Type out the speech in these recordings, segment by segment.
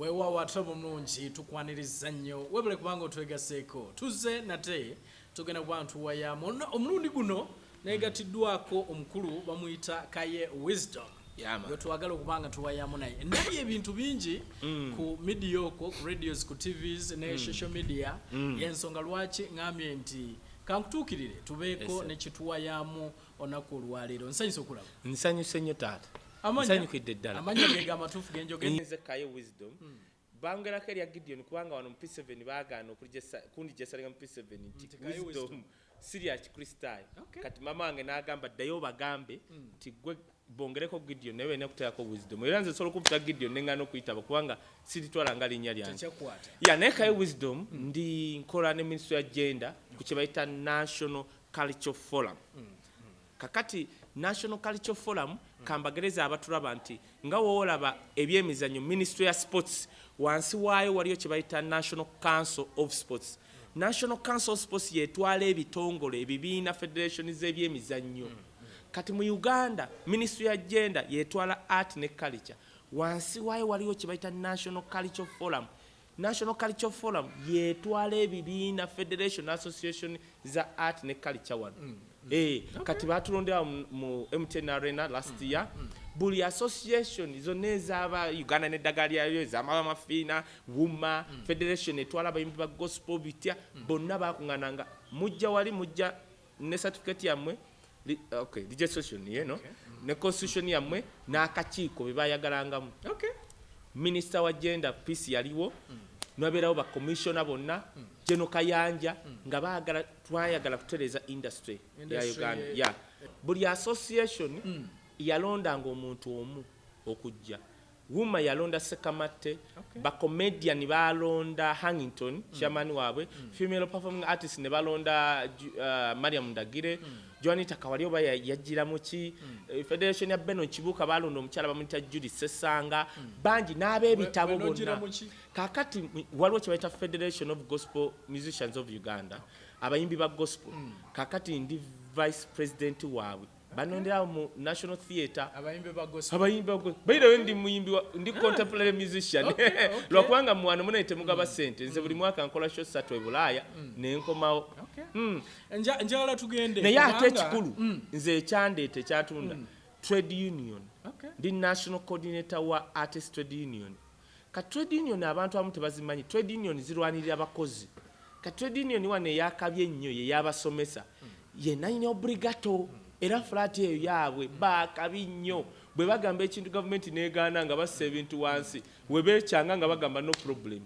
wewa watabo mnungi tukwaniriza nnyo webule kubanga otwegaseeko tuze nate tugenda kubantu wayamu omulundi guno negatiddwako omukulu bamuyita Kaye wisdom yo twagala okubanga tuwayamu naye naye ebintu bingi ku media okwo ku radios ku TVs ne social media yensonga lwaki ngambye nti kankutuukirire tubeeko ne kituwayamu onaku olwaleero nsanyusa okulaba nsanyuse nnyo taata nsanyukidde ddala amanya gega amatuufu genjogeze Kaye wisdom bangerako erya Gideon kubanga wano mu P7 baagaana kundijasalinga mu P7 nti wisdom Syria Kristayo kati mama wange n'agamba ddayo bagambe nti gwe bongereko Gideon naye ne kuteekako wisdom era nze sobola okuputa Gideon nengana okuyitaba kubanga siritwala nga linnya lyange naye Kaye wisdom ndi nkola ne ministry ya gender ku kye bayita National Cultural Forum kakati National Cultural Forum kambagereza abatulaba nti nga woolaba ebyemizannyo ministry ya sports wansi waayo waliyo kye bayita National Council of Sports. National Council of Sports yetwala ebitongole ebibiina federation z'ebyemizannyo kati mu Uganda ministry ya gender yetwala art ne culture wansi waayo waliyo kye bayita National Cultural Forum. National Cultural Forum yetwala ebibiina federation association za art ne culture wano kati batulondera mu MTN Arena last year buli association zonna ez'aba Uganda n'eddagala lyayo ez'amaba mafiina Wuma federation etwala abayimbi ba gospel bitya bonna bakuŋŋaananga mujja wali mujja ne certificate yammwe registration ne constitution yammwe n'akakiiko be bayagalangamu minister wa gender peace yaliwo nwabeerawo ba commissioner bonna General Kayanja nga baagala twayagala kutereza industry ya Uganda buli association yalondanga omuntu omu okujja Wuma yalonda Sekamate ba comedian balonda Hangington chairman waabwe female performing artist ne balonda Mariam Ndagire Joanita Kawalioba yajira muki federation ya Beno Kibuka balonda omukyala bamuyita Judith Sesanga banji n'ab'ebitabo bonna kakati waliwo kye bayita Federation of Gospel Musicians of Uganda abayimbi ba gospel kakati ndi vice president waabwe banondera mu National Theatre abayimbi ba gospel bayire ndi muyimbi ndi contemporary musician lwakwanga mwana muna itemugaba sente nze buli mwaka nkola show satwe Bulaya ne nkomawo njala tugende naye ate ekikulu nze ekyandete kyatunda trade union ndi national coordinator wa artist trade union ka trade union abantu abamu tebazimanyi trade union zirwanirira abakozi ka trade union wane yakabye nnyo ye yabasomesa ye nine obligato era flat eyo yaabwe bakabi nnyo bwe bagamba ekintu government neegaana nga bassa ebintu wansi webeekyanga nga bagamba no problem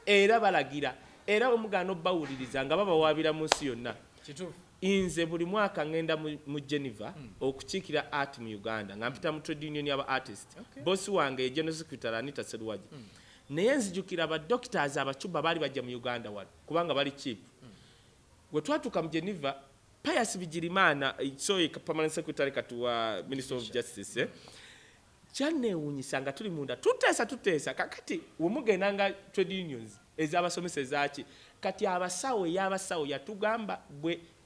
era balagira era omugano bawuliriza nga babawaabira mu nsi yonna inze buli mwaka ngenda mu Geneva okukiikira art mu Uganda nga mpita mu trade union y'aba artist boss wange ye General Secretary Anita Serwaji naye nzijukira aba doctors abacuba bali bajja mu Uganda wano kubanga bali cheap we twatuka mu Geneva Pius Bigirimana permanent secretary katuwa Minister of Justice Chane unyisanga tuli munda tutesa kakati umugenanga trade unions ezabasomesa zaki kati abasawo yatugamba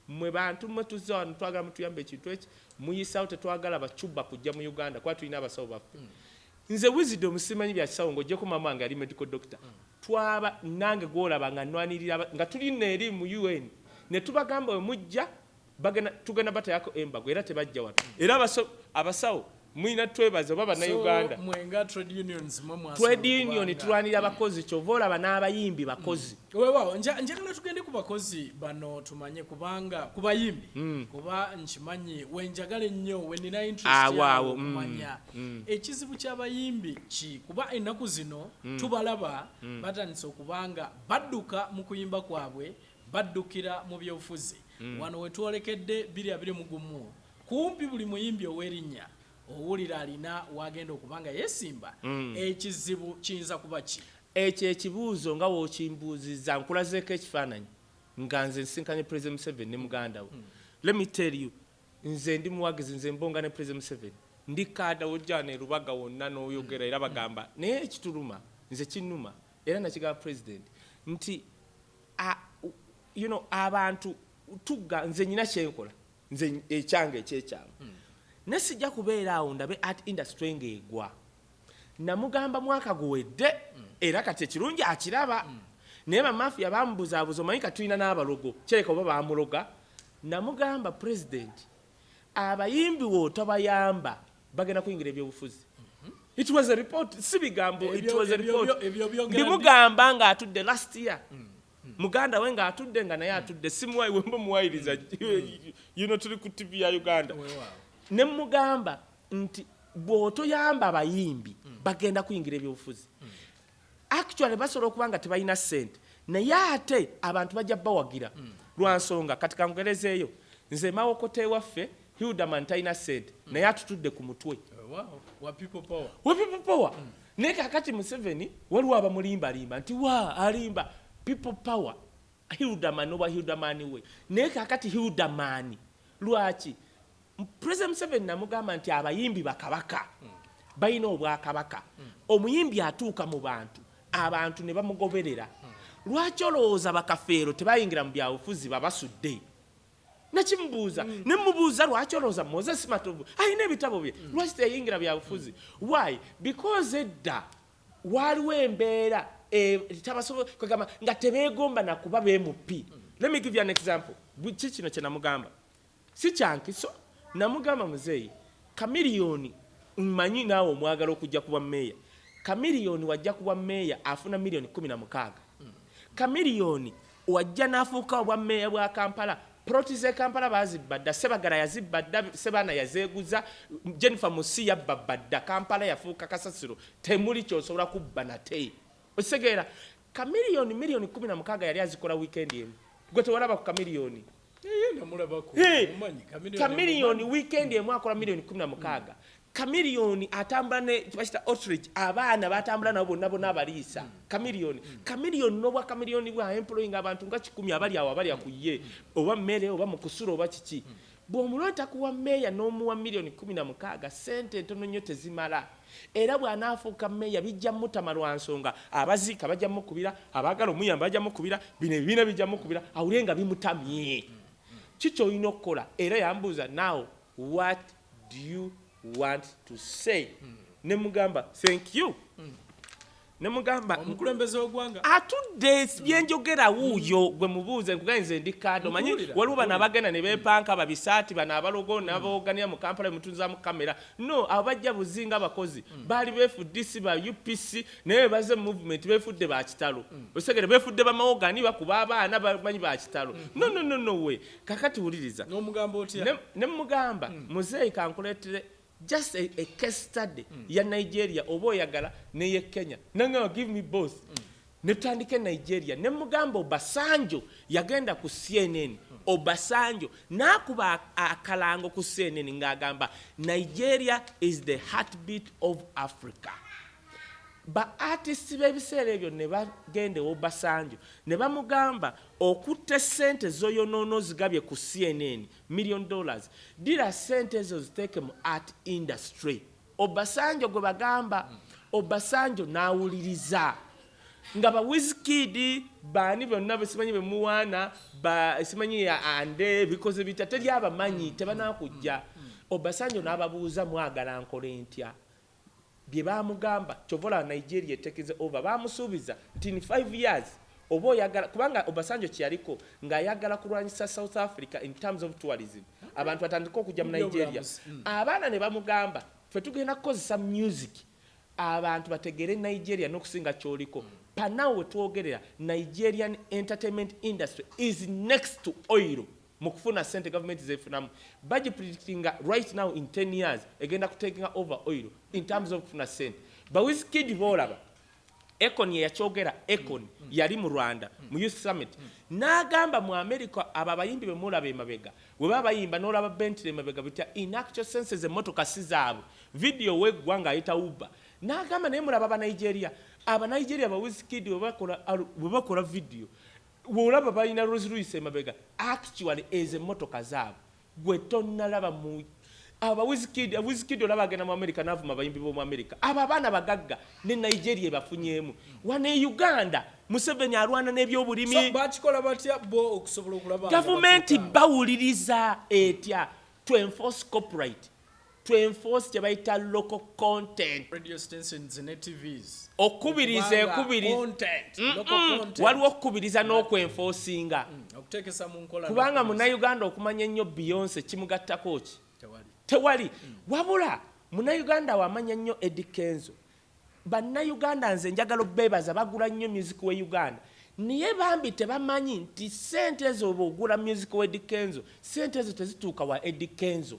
mwe bantu mwetuza ntwagala mutuyambe ekintu eki muyisawo tetwagala bacuba kujja mu Uganda kwa tulina abasawo baffe nze wisdom simanyi bya sawo ngojje ku mama wange ali medical doctor twaba nange golaba nga nwanirira nga tuli neri mu UN ne tubagamba we mujja tugenda bata yako embago era tebajja wano era abasawo mwina twebaza baba na Uganda mwenga trade unions trade union tulwanira abakozi kyovola banabayimbi bakozi wewa njagala tugende ku bakozi bano tumanye kubanga kubayimbi kuba nchimanyi wenjagale nnyo wenina interest yawo kumanya ekizibu ky'abayimbi ki kuba ennaku zino tubalaba batandise okubanga badduka mu kuyimba kwabwe baddukira mu byobufuzi wano wetwolekedde 2021 kumpi buli muyimbi owerinnya owulira alina wagenda okubanga yesimba ekizibu kiyinza kuba ki ekyo ekibuuzo nga wookimbuuzizza nkulazeeko ekifaananyi nga nze nsinkanye President Museveni ne muganda we let me tell you nze ndi muwagizi nze mbonga ne President Museveni ndi kaada wojjana erubaga wonna n'oyogera era bagamba naye ekituluma nze kinnuma era nakigamba president nti abantu tugga nze nyina kyenkola nze ekyange ekyekyamu nesijja kubeera awo ndabe art industry ng'egwa namugamba mwaka guwedde era kati ekirungi akiraba naye bamafia bamubuzaabuza omanyi katulina n'abalogo kyereka oba bamuloga namugamba president abayimbi wotabayamba bagenda kuyingira ebyobufuzi. It was a report, si bigambo, it was a report. Ndimugamba nga atudde last year. Muganda we nga atudde nga naye atudde simuwayi wemba muwayiriza tuli ku TV ya Uganda. Ne mugamba nti bw'otoyamba abayimbi bagenda kuyingira ebyobufuzi. Actually basobola okuba nga tebalina ssente naye ate abantu bajja bawagira lwa nsonga kati kangugerezeeyo nze Mawokote waffe Hildaman talina ssente naye atutudde ku mutwe. Wa people power. Naye kakati Museveni waliwo abamulimbalimba nti alimba people power Hildaman oba Hildaman we. Naye kakati Hildaman lwaki President Museveni namugamba nti abayimbi bakabaka balina obwakabaka. Omuyimbi atuuka mu bantu abantu ne bamugoberera. Lwaki olowooza bakafeero tebayingira mu byabufuzi babasudde? Nakimubuuza nemubuuza lwaki olowooza Moses Matovu alina ebitabo bye lwaki teyingira byabufuzi? Why? Because edda waliwo embeera tabasobola nga tebeegomba nakuba bemupi. Let me give you an example. Ki kino kye namugamba si kyankiso namugamba muzeeyi Kamiliyoni mmanyi naawe omwagala okujja kuba meeya. Kamiliyoni wajja kuba meeya afuna $16,000,000. Kamiliyoni wajja n'afuuka obwa meeya bwa Kampala. Proti ze Kampala bazibadda, Sebagala yazibadda, Sebana yazeeguza, Jennifer Musi yabbabadda, Kampala yafuuka kasasiro. Temuli ky'osobola kubba nate. Osegeera Kamiliyoni $16,000 yali azikola weekend emu. Gwe tewalaba ku Kamiliyoni. Kamiliyoni weekend emu akola $16,000,000. Kamiliyoni atambula ne tubashita outreach abaana batambula nabo bonna abaliisa. Kamiliyoni n'obwa Kamiliyoni bwa employing abantu nga 10 abali awo abali akuye oba mmere oba mu kusula oba kiki. Bw'omulonta kuwa meeya n'omuwa $16,000 sente ntono nnyo tezimala. Era bw'anaafuuka meeya bijja mutama lwa nsonga abaziika bajja mukubira abaagala omuyamba bajja mukubira bino ebibiina bijja mukubira awule nga bimutamye. Kiki olina okukola? Era yambuuza now what do you want to say? Nemugamba thank you. Nemugamba omukulembeze ogwanga atudde byenjogera wuuyo gwe mubuuze nkugenze ndi kado manyi waliwo bana bagenda ne beepanka babisaati bana abalogo n'abooganira mu Kampala mutunza mu kamera no abajja buzinga abakozi bali beefudde ba UPC naye baze movement beefudde ba kitalo osegere beefudde bamawogani bakuba abaana bamanyi ba kitalo no we kakati wuliriza n'omugamba otya nemugamba muzeeyi kankuleetere just a case study ya Nigeria oba oyagala neye Kenya nanga give me both netandike Nigeria nemugamba Obasanjo yagenda ku CNN Obasanjo nakuba akalango ku CNN ngagamba Nigeria is the heartbeat of Africa. Ba artists bebiseera ebyo ne bagende Obasanjo ne bamugamba okutte sente zoyonono zigabye ku CNN $1 million dira sente ezo ziteeke mu art industry. Obasanjo gwe bagamba Obasanjo naawuliriza nga ba Wizkid baani bonna besimanyi bemuwaana simanyi ande bikoze bita teri abamanyi tebanakujja. Obasanjo n'ababuuza mwagala nkole ntya bye bamugamba chovola Nigeria tekeze over bamusuubiza nti in 5 years oba oyagala kubanga Obasanjo kyaliko nga ayagala kulwanyisa South Africa in terms of tourism abantu batandika okujja mu Nigeria abaana ne bamugamba ffe tugenda kukozesa music abantu bategere Nigeria n'okusinga kyoliko panawe twogerera Nigerian entertainment industry is next to oil mukufuna sente government zefunamu budget predicting right now in 10 years egenda kutekinga over oil in terms of kufuna sente ba Wizkid bolaba Econ yachogera Econ yali mu Rwanda mu Youth Summit nagamba mu America ababayimbi bemulaba emabega we babayimba n'olaba Bentley emabega bitya in actual senses emotoka sizaabo video weggwanga ayita Uber nagamba naye mulaba ba Nigeria ba Wizkid bakola video wolaba balina Rolls Royce emabega actually eze motoka zaabo gwe tonnalaba mu aba Wizkid olaba agenda mu America n'avuma abayimbi b'omu America aba abaana bagagga ne Nigeria bafunyemu wane Uganda Museveni alwana n'ebyobulimi so bakikola batya bo okusobola okulaba government bawuliriza etya to enforce copyright to enforce kye bayita local content. Radio stations ne TVs. Okubiriza content. Local content. Waliwo okubiriza n'okwenforcinga. Okuteekesa mu nkola. Kubanga Munnayuganda okumanya ennyo Beyonce kimugattako ki? Tewali. Wabula Munnayuganda wamanya nnyo Eddie Kenzo. Bannayuganda nze njagala obbeebaza bagula nnyo music we Uganda. Niye bambi tebamanyi nti sente ezo obugula music we Eddie Kenzo, sente ezo tezituuka wa Eddie Kenzo.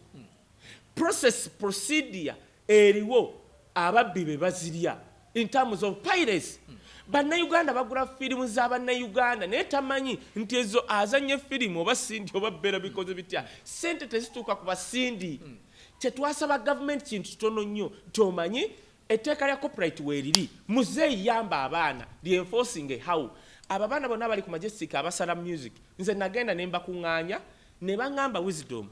Procedure eriwo ababbi be bazirya in terms of piracy. Bannayuganda bagula firimu z'Abannayuganda naye tamanyi nti ezo azanye firimu oba sindi oba bbeera bikoze bitya sente tezituuka ku basindi. Kye twasaba gavumenti kintu kitono nnyo tomanyi etteeka lya copyright weeriri muzeeyi yamba abaana reinforcing how abo abaana bonna bali ku majestic abasala music nze nagenda ne mbakuŋŋaanya ne baŋŋamba Wisdom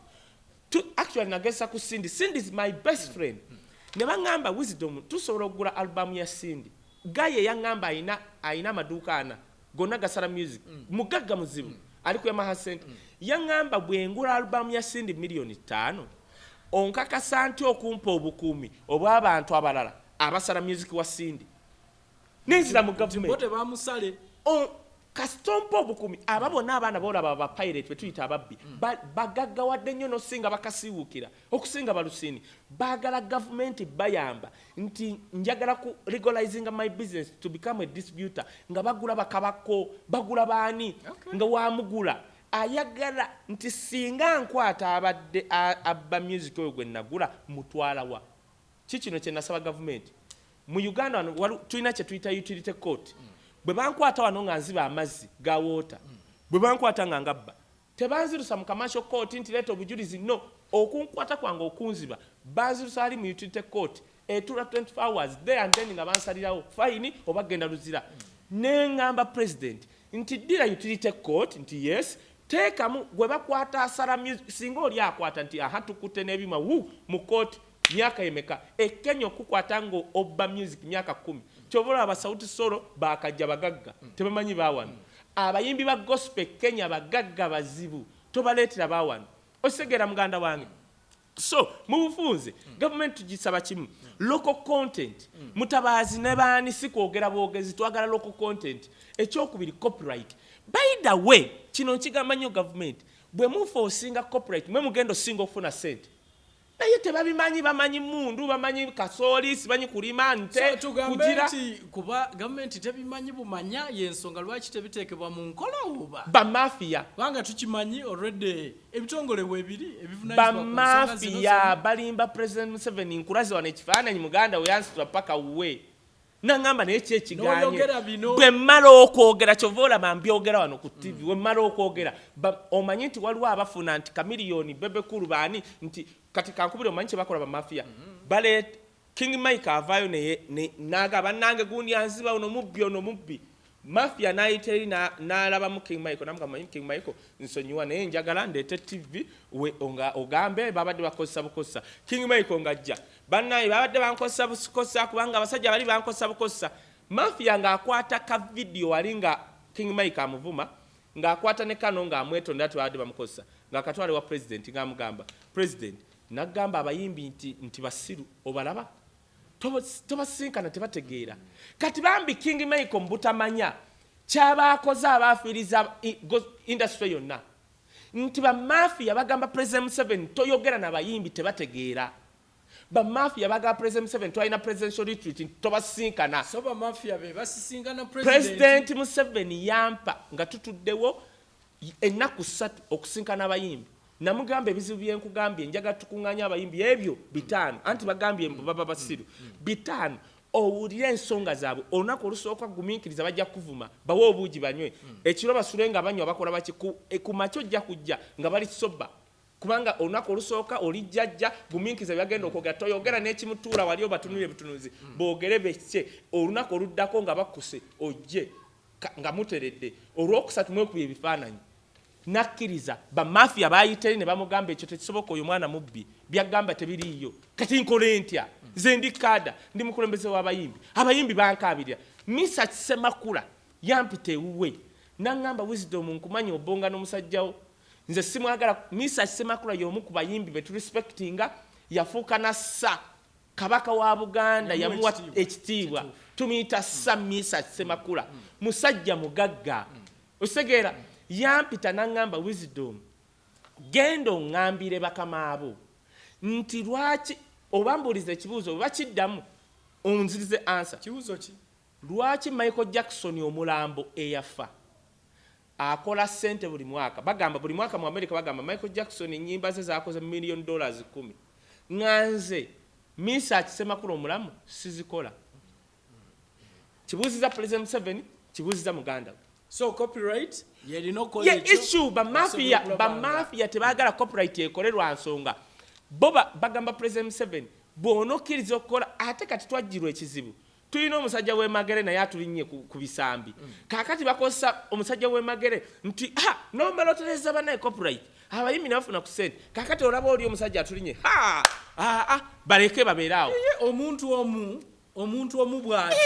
actually nagesa ku Cindy is my best friend ne baŋŋamba Wisdom tusobola okugula album ya Cindy Kaye yaŋŋamba ayina amaduuka ana gonna gasala music mugagga muzibu ali ku Yamaha Center yaŋŋamba bwe ngula album ya Cindy $5,000,000 onkakasa nti okumpa obukuumi obw'abantu abalala abasala music wa Cindy nenzira mu government bamusale kastompo obukuumi ababona abaana boolaba ba pirate betuyita ababbi bagaggawadde nnyo nosinga bakasiwukira okusinga balusini baagala gavumenti bayamba nti njagala ku legalizing my business to become a distributor nga bagula bakabako bagula baani nga wamugula ayagala nti singa nkwata abadde abba music oyo gwe nagula mutwalawa kikino kye nasaba gavumenti mu Uganda tulina kye tuyita utility court bwe bankwata wano nga nziba amazzi ga water bwe bankwata nga ngabba tebanzirusa mu commercial court nti leeta obujulizi no okunkwata kwange okunziba banzirusa ali mu utility court etula 24 hours there and then nga bansalirawo fine oba genda luzira nengamba president nti dira utility court nti yes teekamu gwe bakwata asala music singa oli akwata nti aha tukutte n'ebima mu court myaka emeka Kenya okukwata ngo obba music myaka 10 kyobola abasauti solo bakajja bagagga tebamanyi bawano abayimbi ba gospel Kenya bagagga bazibu tobaleetera bawano osegera muganda wange so mu bufunze government tugisaba kimu local content mutabaazi ne baani sikwogera bwogezi twagala local content ekyokubiri copyright by the way kino nkigamba nnyo government bwe muforcinga copyright mwe mugendo singa okufuna sente naye tebabimanyi bamanyi mundu bamanyi kasooli simanyi kulima nte kugira kuba gavumenti tebimanyi bumanya yensonga lwaki tebiteekebwa mu nkola oba bamafia banga tukimanyi already ebitongole webiri bamafia balimba President Museveni nkulaze wane ekifaananyi muganda weyansitula paka uwe nangamba naye kyekiganye bwe mmala okwogera kyovoola bambyogera wano ku TV we mmala okwogera omanyi nti waliwo abafuna nti kamiliyoni bebekulu baani nti kati kankubire omanyi kye bakola bamafia bale King Mike avaayo n'agamba nange gundi anziba ono mubbi mafia n'ayiteri n'alabamu King Mike namugamba King Mike nsonyiwa naye njagala ndeete TV ogambe babadde bakozesa bukozesa King Mike ngajja bannaye babadde bankozesa bukozesa kubanga abasajja bali bankozesa bukozesa mafia ng'akwata ka video ali nga King Mike amuvuma ng'akwata ne kano ng'amwetonda ati babadde bamukozesa ng'akatwale wa president ng'amugamba president nagamba abayimbi nti basiru obalaba tobasinkana tebategeera kati bambi King Mike mbutamanya kyabakoze abafiiriza industry yonna nti bamafia bagamba President Museveni toyogera n'abayimbi tebategeera bamafia bagamba President Museveni twalina presidential retreat tobasinkana so bamafia be basisinkana President Museveni yampa nga tutuddewo ennaku 3 okusinkana abayimbi namugamba ebizibu byenkugambye njaga tukuŋŋaanya abayimbi ebyo 5 anti bagambye baba basiru 5 owulire ensonga zaabwe olunaku olusooka gumiikiriza bajja kuvuma bawe obuugi banywe ekiro basule nga banywa bakola baki ku makyo ojja kujja nga bali soba kubanga olunaku olusooka olijjajja gumiikiriza byagenda okwogera toyogera n'ekimutuula wali obatunulire butunuzi boogere bekye olunaku oluddako nga bakkuse ojje nga muteredde olwokusatu mwekubye ebifaananyi nakkiriza bamafia bayiteri ne bamugamba ekyo tekisoboka oyo mwana mubbi byagamba tebiriiyo kati nkole ntya nze ndi kada ndi mukulembeze w'abayimbi bankaabirira misa kisemakula yampita ewuwe naŋŋamba Wisdom nkumanya obonga n'omusajjawo nze simwagala misa kisemakula y'omu ku bayimbi be turespectinga yafuuka nassa kabaka wa Buganda yamuwa ekitiibwa tumuyita Samisa Semakula musajja mugagga osegeera yampita n'angamba Wisdom genda oŋŋambire bakama abo nti lwaki obambuliza ekibuuzo bakiddamu onzirize answer kibuuzo ki lwaki Michael Jackson omulambo eyafa akola ssente buli mwaka bagamba buli mwaka mu America bagamba Michael Jackson ennyimba ze zaakoze $1 million 10 nganze Misa Semakula omulamu sizikola kibuuziza President Museveni kibuuziza muganda so copyright yelino college issue ba mafia tebagala copyright ekolerwa nsonga boba bagamba President Museveni bw'onokkiriza okukola ate kati twajjirwa ekizibu tulina omusajja w'emagere naye atulinnye ku bisambi kaakati bakozesa omusajja w'emagere nti nomala otereza bannaye copyright abayimbi ne bafuna ku ssente kaakati olaba oli omusajja atulinnye baleke babeeraawo omuntu omu bw'ati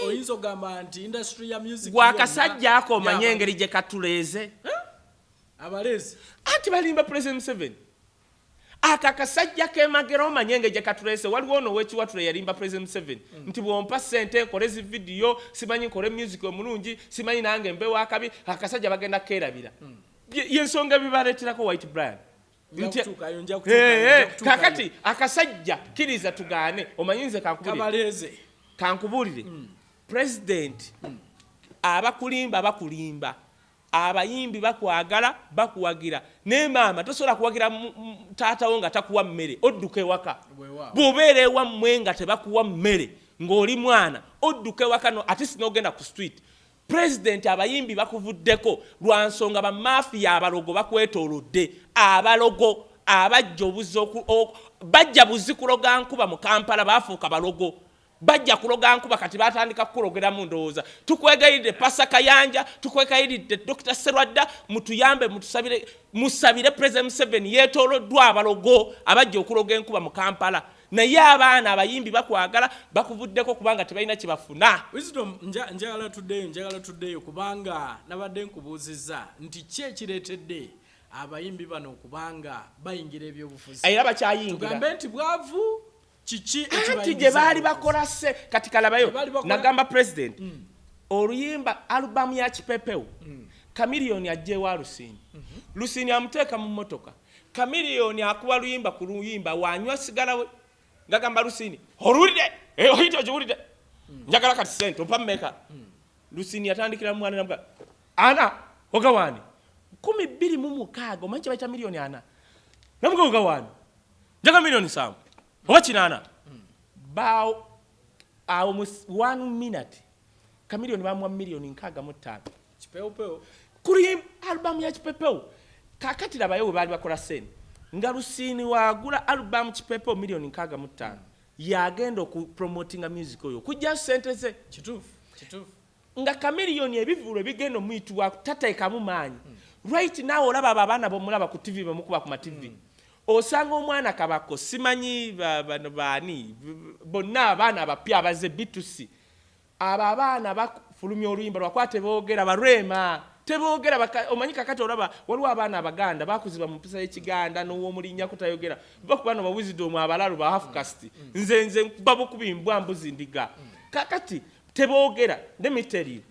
oyinza ogamba nti industry ya music gwakasajja ako omanye engeri gye katuleeze abalezi anti balimba President Museveni akakasajja k'emagero omanye engeri gye katuleeze waliwo ono w'ekiwatule yalimba President Museveni nti bw'ompa ssente nkole zi video simanyi nkole music omulungi simanyi nange mbewo akabi akasajja bagenda keerabira yensonga ebibaleeterako White Brian kakati akasajja kiriza tugaane omanyinze kankubuulire president abakulimba abayimbi bakwagala bakuwagira ne maama tosobola kuwagira taatawo nga takuwa mmere odduka ewaka bw'obeera ewammwe nga tebakuwa mmere ng'oli mwana odduka ewaka no ate sinogenda ku street president abayimbi bakuvuddeko lwa nsonga ba mafia abalogo bakwetoolodde abalogo abajja bajja buzi kuloga nkuba mu Kampala baafuuka balogo bajja kuloga nkuba kati batandika kukulogeramu ndowooza tukwegayiridde Pasa Kayanja tukwegayiridde Dr. Serwadda mutuyambe musabire President Museveni yeetooloddwa abalogo abajja okuloga enkuba mu Kampala naye abaana abayimbi bakwagala bakuvuddeko kubanga tebalina kye bafuna Wisdom njagala tuddeyo kubanga nabadde nkubuuzizza nti ki ekireetedde abayimbi bano kubanga bayingira ebyobufuzi era bakyayingira tugambe nti bwavu kiki ekibayingira gye baali bakola se kati kalabayo nagamba president oluyimba alubamu ya Kipepeo Chameleone ajjeewa Lusini amuteeka mu mmotoka Chameleone akuba luyimba ku luyimba wanywa sigala we ngagamba Lusini olulide oyita ogiwulidde njagala kati ssente ompa mmeka Lusini yatandikira mu mwana namuga ana ogawani 226 omanyi kye bayita miliyoni 4 namuga ogawani njaga miliyoni 7 oba kinana bao awo mu 1 minute Chameleone bamuwa miliyoni 65 Kipepeo kuri album ya Kipepeo kakati labayo we baali bakola ssente nga Lusini wagula album Kipepeo miliyoni 65 yagenda ku promotinga music oyo kujja ssente ze kituufu nga Chameleone ebivulo bigenda omuyitibwa tateekamu maanyi right now olaba abaana bomulaba ku TV bamukuba ku ma TV osanga omwana kabako simanyi bano baani bonna abaana abapya abaze B2C abaana bafulumya oluyimba lwakwate boogera barwema teboogera omanyi kakati olaba waliwo abaana abaganda bakuzibwa mu mpisa y'Ekiganda n'ow'omulinnya kutayogera bakubano ba Wisdom abalalu ba half caste nze babukubimbwa mbuzi ndiga kakati teboogera let me tell you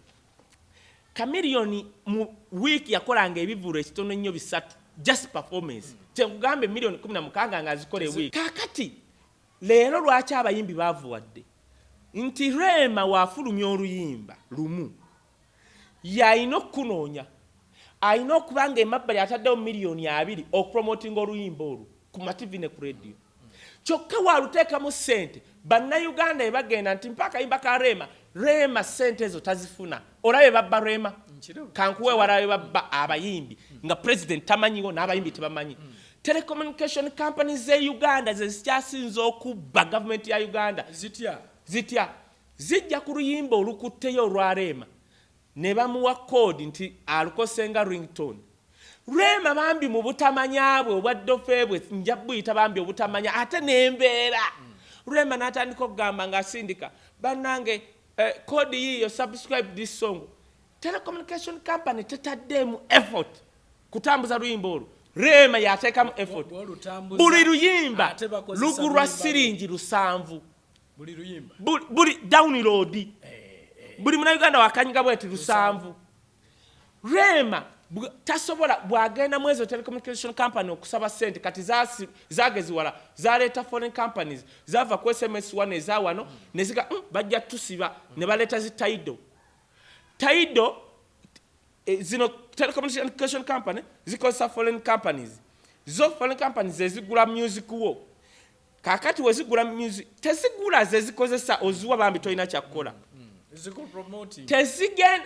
Chameleone mu week yakolanga ebivulo ekitono nnyo bisatu just performance tenkugambe miliyoni 16 nga azikole week kakati leero lwaki abayimbi bavuwadde nti Rema wafulumya oluyimba lumu yalina okukunoonya alina okubanga emabbali ataddewo miliyoni 2 okupromotinga oluyimba olwo ku mativi ne ku radio kyokka waluteekamu ssente bannayuganda ebagenda nti mpaka yimba ka Rema ssente ezo tazifuna olabe babba Rema kankuwe walabe babba abayimbi nga president tamanyiwo n'abayimbi tebamanyi telecommunication companies ze Uganda ze zikyasinza okubba government ya Uganda zitya zijja ku luyimba olukutteyo olwa Rema ne bamuwa code nti alukosenga ringtone Rema bambi mu butamanya bwe obwaddofe bwe nja buyita bambi obutamanya ate n'embeera Rema n'atandika okugamba ng'asindika bannange code yiyo subscribe this song telecommunication company tetaddemu effort kutambuza luyimba olwo Rema yateekamu effort buli luyimba lugulwa siringi 7 buli download buli munauganda wakanyiga bweti 7 Rema tasobola bwagenda mu ezo telecommunication company okusaba sente kati zageziwala zaleeta foreign companies zava ku SMS 1 ezawano neziga bajja tusiba ne baleeta zi Tidal zino telecommunication company zikozesa foreign companies zo foreign companies ezigula music wo kakati wezigula music tezigula zezikozesa ozuwa bambi toyina kyakukola tezigen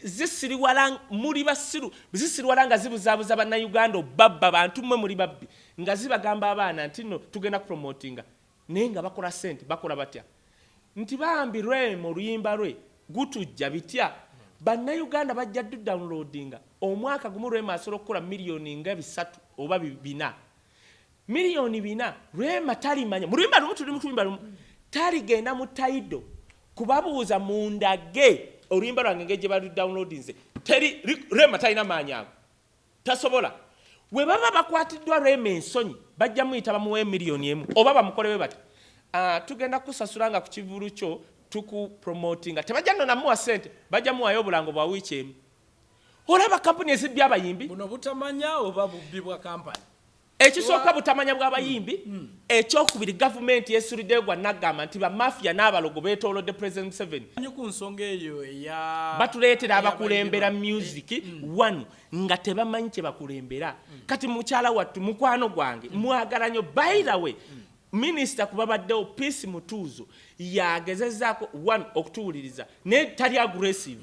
zisiriwala muri basiru zisiriwala nga zibuzabuza bana Uganda babba bantu mwe muri babbi nga zibagamba abaana nti no tugenda promotinga nenga bakola sente bakola batya nti bambi Rema oluyimba lwe gutujja bitya bana Uganda bajja downloadinga omwaka gumu Rema asobola okukola miliyoni nga 3 oba 4 miliyoni 4 Rema talimanya mu luyimba lumu tuli mu luyimba lumu taligenda mu Tidal kubabuuza mundage oluyimba lwange ngeje bali downloadinze teri Rema talina maanyi tasobola we baba bakwatiddwa Rema ensonyi bajja muyita bamuwe miliyoni 1 oba bamukolewe bati tugenda kusasulanga ku kivulu kyo tuku promotinga tebajja nno namuwa sente bajja muwayo obulango bwa wiiki emu olaba kampuni ezibya abayimbi buno butamanya oba bubbi bwa kampani ekisooka butamanya bw'abayimbi ekyokubiri gavumenti yesuliddeyo gwa nagamba nti bamafia n'abalogo beetoolodde President Museveni ku nsonga eyo eya batuleetera abakulembera music wano nga tebamanyi kye bakulembera kati mukyala wattu mukwano gwange mwagala nnyo by the way Minister kubabaddewo Peace Mutuuzo yagezezaako one okutuwuliriza ne tali aggressive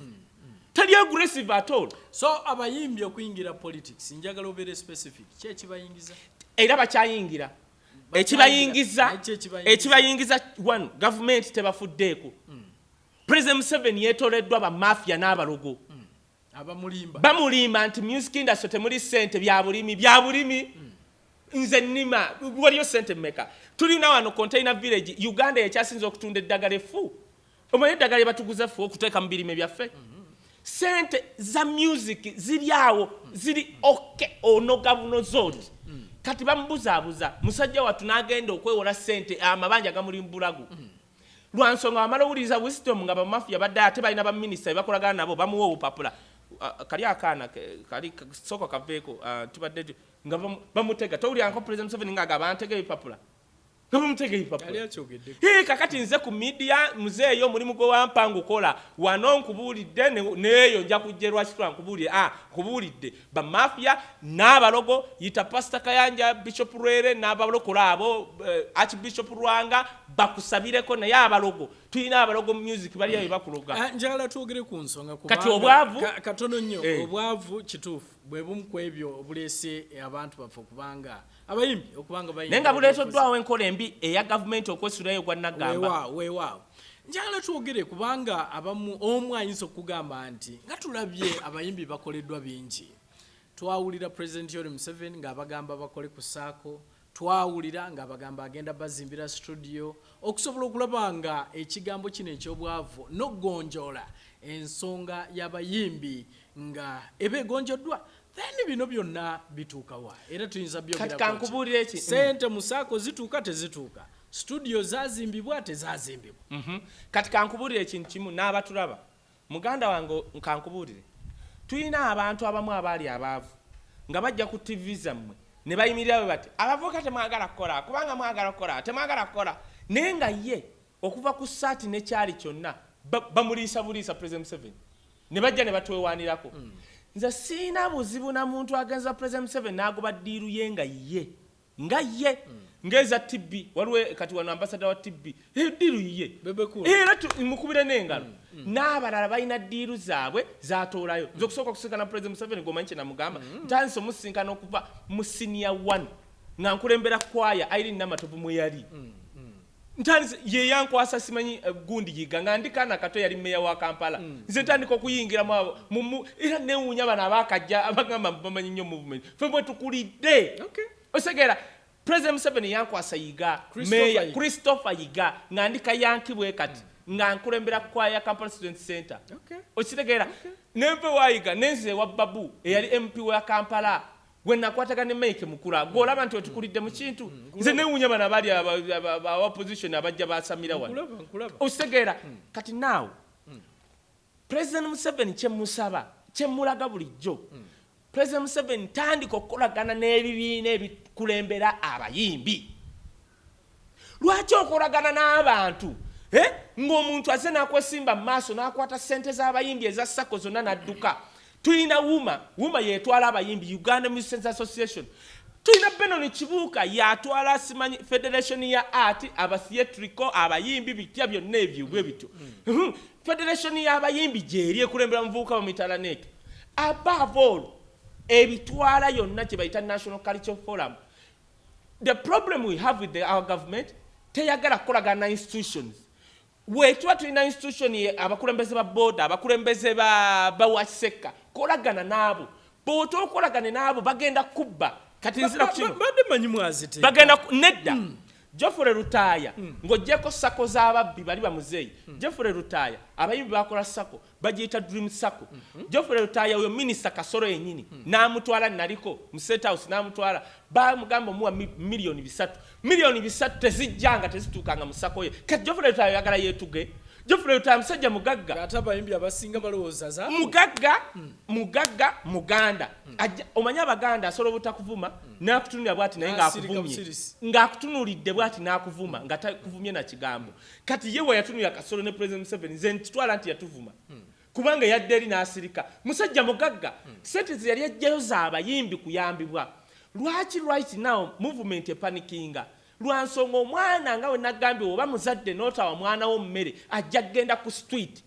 tali aggressive at all so abayimbi okuyingira politics njagala obere specific kye kibayingiza era bakyayingira ekibayingiza one government tebafuddeeko President Museveni yeetoleddwa ba mafia n'abalogo bamulimba nti music industry temuli sente bya bulimi nze nnima waliyo sente mmeka tulina wano container village Uganda ekyasinza okutunda eddagala effu omanyi eddagala batuguza effu okuteeka mu birime byaffe sente za music ziri awo ziri onoga buno zodi kati bamubuzaabuza musajja wattu n'agenda okwewola sente amabanja gamulimbulagu lwansonga wamala owuliriza wisdom nga bamafia badde ate balina baminista bakolagana nabo bamuwa obupapula kali akaana kali soko kaveeko tubadde nga bamutega towulira nko President Museveni nga agabantega ebipapula bamutega ebipapula kakati nze ku media muzeeyo mulimu gwe wampangu kola wano nkubuulidde neeyo nja kujja lwaki twankubuulire nkubuulidde bamafia n'abalogo yita Pastor Kayanja Bishop Rwere n'abalokola abo Archbishop Rwanga bakusabireko naye abalogo tulina abalogo music bali ayo bakuloga njagala twogere ku nsonga kati obwavu katono nnyo obwavu kituufu bwe bumu ku ebyo obuleese abantu baffe okubanga abayimbi okubanga bayimbi nenga buleetoddwawo enkola embi eya gavumenti okwesulayo gwa nagamba weewaawo njagala twogere kubanga abamu omu ayinza okugamba nti nga tulabye abayimbi bakoleddwa bingi twawulira President Yoweri Museveni ng'abagamba bakole ku saako twawulira ng'abagamba agenda bazimbira studio okusobola okulaba nga ekigambo kino eky'obwavu n'okugonjoola ensonga y'abayimbi nga eba egonjoddwa then bino byonna bituukawa era tuyinza byogera sente mu saako zituuka tezituuka studio zazimbibwa tezazimbibwa kati kankubuulire ekintu kimu n'abatulaba muganda wange kankubuulire tulina abantu abamu abaali abaavu nga bajja ku TV zammwe ne bayimirirawe bati abavubuka temwagala kukola kubanga mwagala kukola temwagala kukola naye nga ye okuva ku ssaati nekyali kyonna bamuliisa buliisa President Museveni ne bajja ne batwewaanirako nze siina buzibu na muntu agenza President Museveni n'agoba ddiiru ye nga ye ngeza TB waliwo kati wano ambassador wa TB ddiiru ye era mukubire n'engalo n'abalala balina ddiiru zaabwe zatoolayo nze okusooka okusinkana President Museveni gomanyi kye namugamba ntandise omusinkana okuva mu senior 1 nga nkulembera kwaya Irene Namatovu mwe yali ntandise ye yankwasa simanyi gundi yiga nga ndikaana kato yali meya wa Kampala nze ntandika okuyingira mu era newuunya bano abakajja abagamba bamanyi nnyo movement ffe bwe tukulidde osegera President Museveni yankwasa yiga meya Christopher yiga nga ndika yankibwe kati nga nkulembera kwaya Kampala Student Center okitegeera nempe wayiga nenze wa Babu eyali MP wa Kampala gwe nakwatagana Mike Mukula golaba nti otukulidde mu kintu nze newunya bana bali aba opposition abajja basamira wano osegeera kati now President Museveni kyemusaba kyemulaga bulijjo President Museveni tandika okukolagana n'ebibiina ebikulembera abayimbi lwaki okolagana n'abantu ng'omuntu aze n'akwesimba mu maaso n'akwata ssente z'abayimbi eza sako zonna n'adduka tulina wuma yetwala abayimbi Uganda Musicians Association tulina Benon Kibuuka yatwala simanyi Federation ya Art aba theatrical abayimbi bitya byonna ebyo bwe bityo Federation y'abayimbi gyeri ekulembera muvubuka mu mitalaneke above all ebitwala yonna kye bayita National Cultural Forum. The problem we have with our government teyagala kukolagana na institutions wetuba tulina institution abakulembeze ba boda abakulembeze ba waseka kolagana nabo boto kolagana nabo bagenda kubba kati nzira kino bagenda nedda Jofure Rutaya ngojeko sako z'ababbi bali bamuzeyi Jofure Rutaya abayimbi bakola sako bagiyita Dream Sako Jofure Rutaya uyo minister Kasoro yenyini namutwala naliko mu State House namutwala ba mugamba muwa milioni 3 tezijjanga tezitukanga mu sako ye kati Jofure Rutaya yagala yetuge Jofure Rutaya musajja mugagga ate abayimbi abasinga balowooza za mugagga muganda omanya abaganda asobola obutakuvuma nakutunulira bwati naye ng'akutunulidde bwati n'akuvuma nga takuvumye na kigambo kati ye yatunulira Kasolo ne President Museveni nze ntitwala nti yatuvuma kubanga yadde eri n'asirika musajja mugagga sente ze yali ajjayo z'abayimbi kuyambibwa lwaki right now movement epanikinga lwansonga omwana nga we nagambye oba muzadde n'otawa mwana wo mmere ajja genda ku street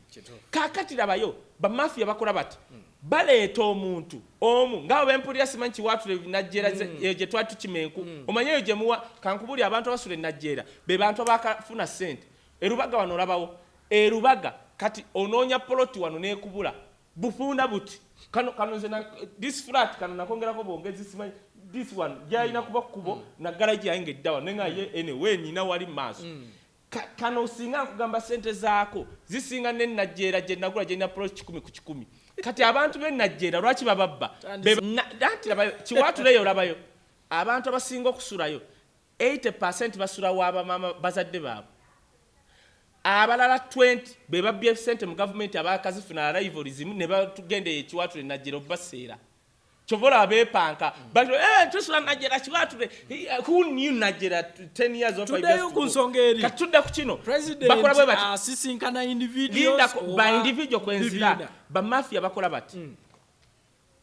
kakati labayo bamafia bakola bati baleeta omuntu omu nga bempulira simanyi kiwatule najjera gye twatu kimenku omanyeyo gye muwa kankubuli abantu abasula najjera be bantu abakafuna sente erubaga wano olabawo erubaga kati onoonya poloti wano neekubula bufunda buti kano nze this flat kano nakongerako bongezi simanyi this one jaina kuba kubo na garage yange dawa nenga ye anyway nyina wali maaso kano singa kugamba sente zaako zisinga ne najjera je nagula je na approach 10 ku 10 kati abantu be najjera lwaki bababba danti labayo kiwatu leyo labayo abantu abasinga okusulayo 80% basula waba mama bazadde baabo abalala 20 be babbye sente mu government abakazifuna rivalryism ne batugende ekiwatu najjera obaseera chovola abepanka but tusula najjera kiwatule who knew najjera 10 years of tudayo kunsongeri katudda ku kino bakola bwe bati asisinkana individuals ba individual kwenzira ba mafia bakola bati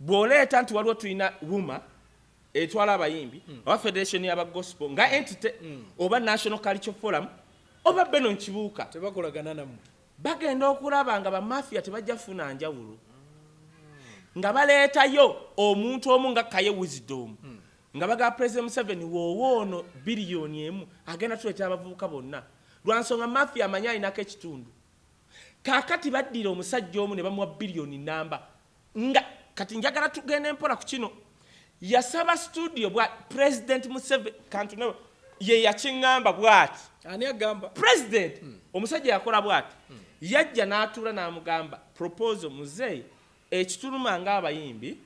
boleta nti waliwo tulina wuma etwala abayimbi oba federation y'aba gospel nga entity oba National Cultural Forum oba Benon Kibuuka tebakolagana namwe bagenda okulaba nga ba mafia tebajja funa njawulo nga baleetayo omuntu omu nga Kaye Wisdom nga baga President Museveni woono biliyoni 1 agenda tuleeta abavubuka bonna lwansonga mafia amanya inako ekitundu kakati baddira omusajja omu ne bamuwa biliyoni namba nga kati njagala tugenda empola ku kino yasaba studio bwa President Museveni kantu ne ye yakingamba bwati ani agamba president omusajja yakola bwati yajja n'atuula n'amugamba proposal muzeyi ekituluma nga abayimbi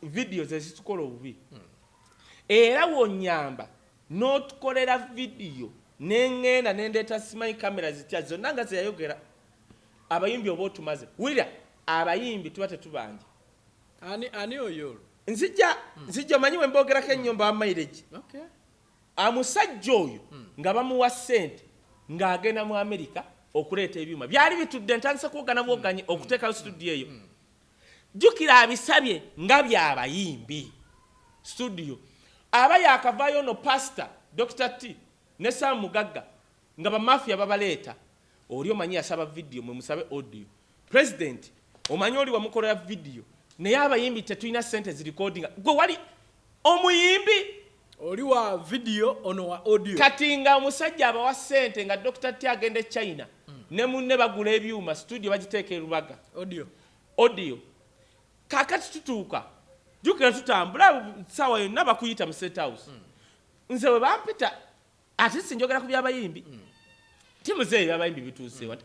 videos ezitukola obubi era wonyamba n'otukolera video n'engenda n'endeeta simanyi kamera zitya zonna nga zeyayogera abayimbi oba otumaze wulira abayimbi tuba tetubanja ani oyo nzijja manyi we mbogerako ennyomba wa mileage amusajja oyo nga bamuwa ssente ng'agenda mu Amerika okuleeta ebyuma byali bitudde ntandise kuwogana bwoganye okuteekayo studio eyo jjukira abisabye nga byabayimbi studio aba yakavaayo no pastor Dr. T ne Sam Mugagga nga bamafia babaleeta oli omanyi yasaba video mwe musabe audio president omanyi oli wamukolera video naye abayimbi tetulina ssente zirecordinga gwe wali omuyimbi oli wa video ono wa audio kati nga omusajja abawa ssente nga Dr. T agende China ne munne bagula ebyuma studio bagiteeka erubaga audio kakati tutuuka jukira tutambula sawa yonna bakuyita mu State House nze we bampita ate sinjogera ku byabayimbi timuzeeyo byabayimbi bituuse wati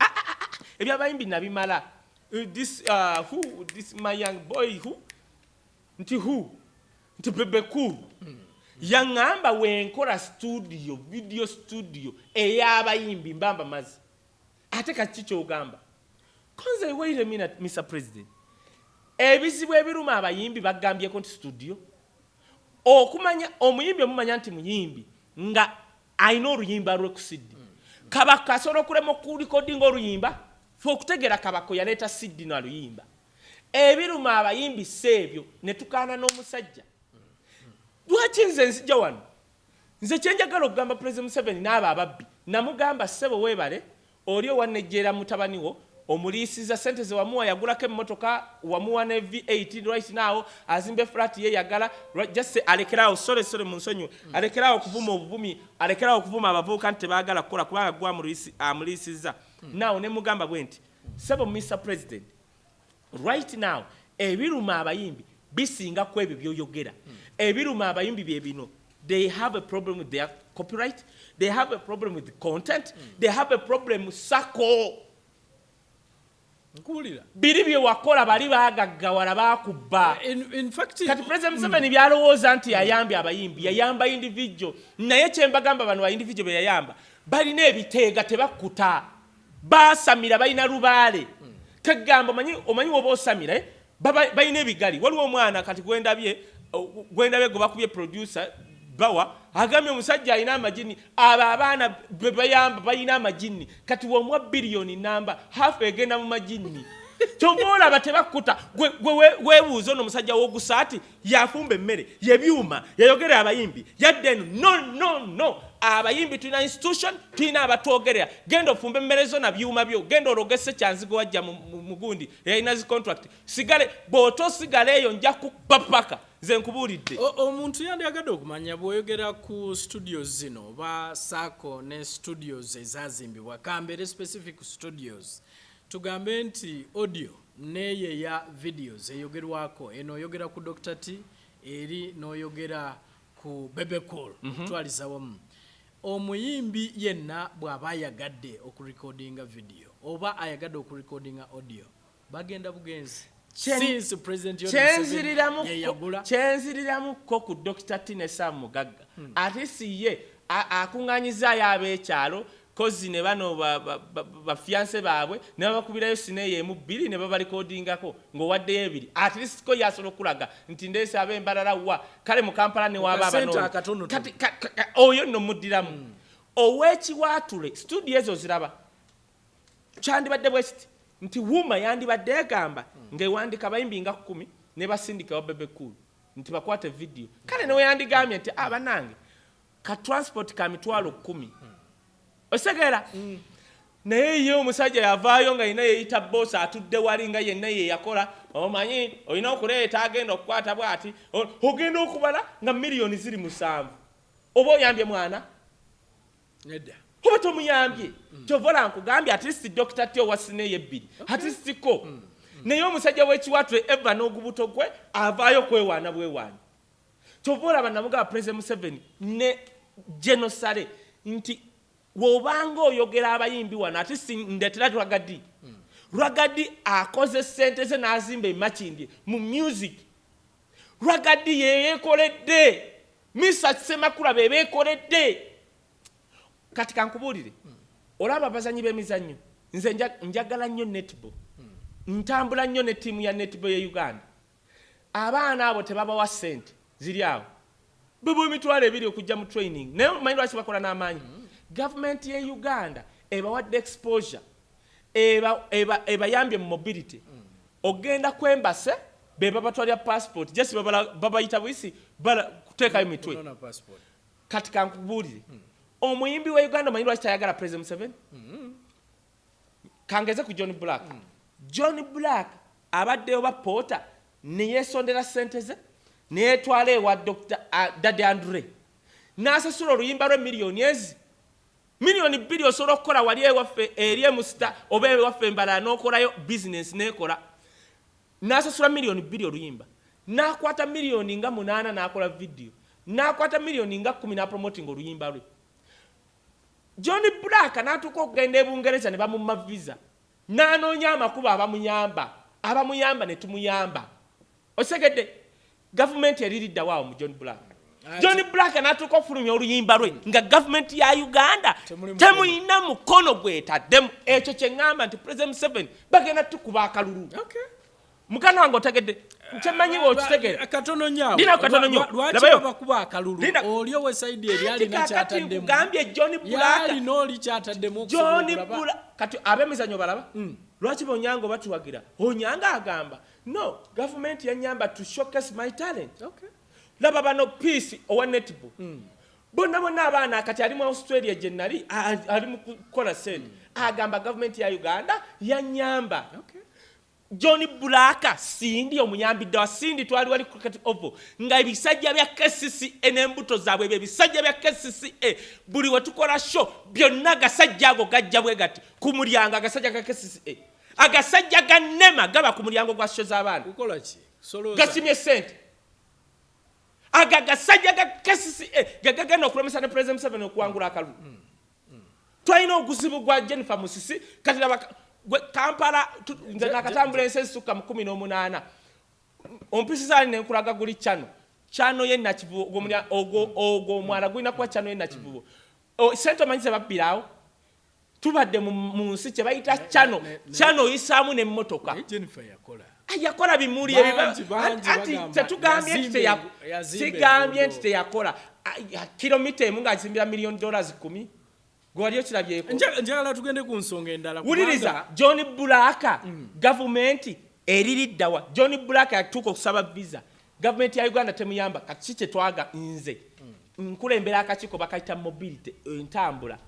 ebyabayimbi nabimala this my young boy who nti bebe cool yaŋŋamba wenkola studio video studio ey'abayimbi mbamba mazi ate kati kyogamba konze wait a minute Mr. President ebizibu ebiruma abayimbi bagambyeko nti studio okumanya omuyimbi omumanya nti muyimbi nga ayina oluyimba lw'ekusidi kabaka asobola okulema okulikodinga oluyimba fe okutegera kabako yaleeta siddi naluyimba ebiruma abayimbi seebyo ne tukaana n'omusajja lwaki nze nzija wano nze kyenjagala okugamba President Museveni n'abo ababbi namugamba ssebo weebale oli owanejjeera mutabaniwo omuliisiza sente ze wamuwa yagulako emmotoka wamuwa ne V8 right now azimbe flat ye yagala just alekeraawo sole mu nsonyi alekeraawo okuvuma obuvumi alekeraawo okuvuma abavubuka nti tebaagala kukola kubanga gwa amuliisiza now ne mugamba bwe nti ssebo Mr. President right now ebiruma abayimbi bisinga ku ebyo byoyogera ebiruma abayimbi bye bino they have a problem with their copyright they have a problem with the content they have a problem with sako nkulira biri bye wakola bali baagaggawala bakubba in fact kati President Museveni byalowooza nti yayambye abayimbi yayamba individual naye kyembagamba bano ba individual be yayamba balina ebiteega tebakkuta basamira balina lubaale kagamba omanyi woba osamira balina ebigali waliwo omwana kati gwendabye gwe bakubye producer bawa agambye omusajja alina amajini abo abaana be bayamba balina amajini kati womwa biliyoni namba half egenda mu majini kyova batebakkuta gwe weebuuza ono omusajja w'ogusaati yafumba emmere yebyuma yayogera abayimbi yadde no abayimbi tulina institution tulina abatwogerera genda ofumba emmere zo na byuma byo genda ologese kyanzigo wajja mu gundi yalina zi contract sigale bw'otosigala eyo nja kukupapaka nze nkubuulidde omuntu yandiyagadde okumanya bw'oyogera ku studios zino oba sako ne studios ezazimbibwa kambere specific studios tugambe nti audio neye ya videos eyogerwako eno oyogera ku Dr. T eri n'oyogera ku Bebe Cool twaliza wamu omuyimbi yenna bw'aba ayagadde okurecordinga video oba ayagadde okurecordinga audio bagenda bugenzi since president kyenziriramu ko ku Dr. T ne Sam Mugagga ate siye akuŋŋanyizaayo ab'ekyalo kozi ne bano bafianse baabwe ne babakubirayo sineeyo emu bbiri ne babalikodingako ng'owaddeyo ebiri at least ko yasobola okulaga nti ndeese ab'embalala wa kale mu Kampala ne waba abanoono kati oyo nno muddiramu ow'ekiwaatule studio ezo ziraba kyandibadde bwe kiti nti wuma yandibadde egamba ng'ewandika abayimbi nga 10 ne basindika wa Bebe Cool nti bakwate video kale ne weyandigambye nti abanange ka transport ka mitwalo 10 osegera naye ye omusajja yavaayo nga yina yeyita boss atudde wali nga yenna ye yakola omanyi olina okuleeta agenda okukwata bwati ogenda okubala nga miliyoni ziri 7 oba oyambye mwana nedda oba tomuyambye kyovola nkugambye at least Dr. T owasineeyo 2 at least ko naye omusajja w'ekiwatule eva n'ogubuto gwe avaayo kwewaana bwewaani kyovola banamugaba President Museveni ne Genosale nti wobanga oyogera abayimbi wano ate ndetera Rwagadi akoze sente ze n'azimba emakindye mu music Rwagadi yeyekoledde Mr. Semakula bebekoledde kati kankubuulire olaba abazanyi b'emizannyo nze njagala nnyo netball ntambula nnyo ne ttiimu ya netball ye Uganda abaana abo tebabawa sente ziri awo bebo emitwalo 2 okujja mu training naye omanyi lwaki bakola n'amaanyi government ye Uganda ebawadde exposure ebayambye mu mobility ogenda kwembase beba batwalya passport just babayita bwisi kuteekayo mitwe kati kankubuulire omuyimbi wa Uganda omanyi lwaki tayagala President Museveni kangeze ku John Black John Black abaddeyo bapoota ne yeesondera sente ze ne yeetwala ewa Dr. Daddy Andre n'asasula oluyimba lwe miliyoni 2 osobola okukola wali ewaffe eri emusita oba ewaffe embalala n'okolayo business n'ekola n'asasula miliyoni 2 oluyimba n'akwata miliyoni nga 8 n'akola video n'akwata miliyoni nga 10 n'apromoting oluyimba lwe John Black n'atuuka okugenda ebungereza ne bamumma visa n'anoonya amakubo abamuyamba ne tumuyamba osegedde Government yaliridda waawo mu John Black. John Black n'atuuka okufulumya oluyimba lwe nga government ya Uganda temulina mukono gwetaddemu. Ekyo kye ŋŋamba nti President Museveni bagenda tukuba akalulu. Mukana wange otegedde kyemanyi bw'okitegera katono nnyo lwaki bakuba akalulu oli owesayidi eri alina kyataddemu gambye John Black yali n'oli kyataddemu John Black kati ab'emizannyo balaba lwaki b'Onyango batuwagira Onyanga agamba no government yanyamba to showcase my talent laba bano peace owa netball bonna abaana kati ali mu Australia gye nali ali mu kukola sente agamba government ya Uganda yanyamba John Black sindi omuyambidde wa sindi twali wali cricket oval nga ebisajja bya KCCA n'embuto zaabwe ebisajja bya KCCA buli we tukola show byonna gasajja ago gajja bwe gati ku mulyango agasajja ga KCCA agasajja ga nema gaba ku mulyango gwa show z'abaana ukola ki soloza gasimye sente agasajja ga KCCA gagagana okulemesa ne President Museveni okuwangula akalulu twalina oguzibu gwa Jennifer Musisi kati Kampala nze nakatambula ensi ezisukka mu 18 ompisizani nenkulaga guli chano ye nakivubo ogwo omwala gulina kuba chano ye nakivubo sente omanyize babbiraawo tubadde mu nsi kye bayita chano oyisaamu n'emmotoka yakola bimuli anti tetugambye nti teyakola kilomita emu ng'azimbira $1,000,000 10 gwaliyo kirabyeko njagala tugende ku nsonga endala wuliriza John Black government eririddawa John Black yatuuka okusaba visa government ya Uganda temuyamba kati kye twaga nze nkulembera akakiiko bakayita mobility entambula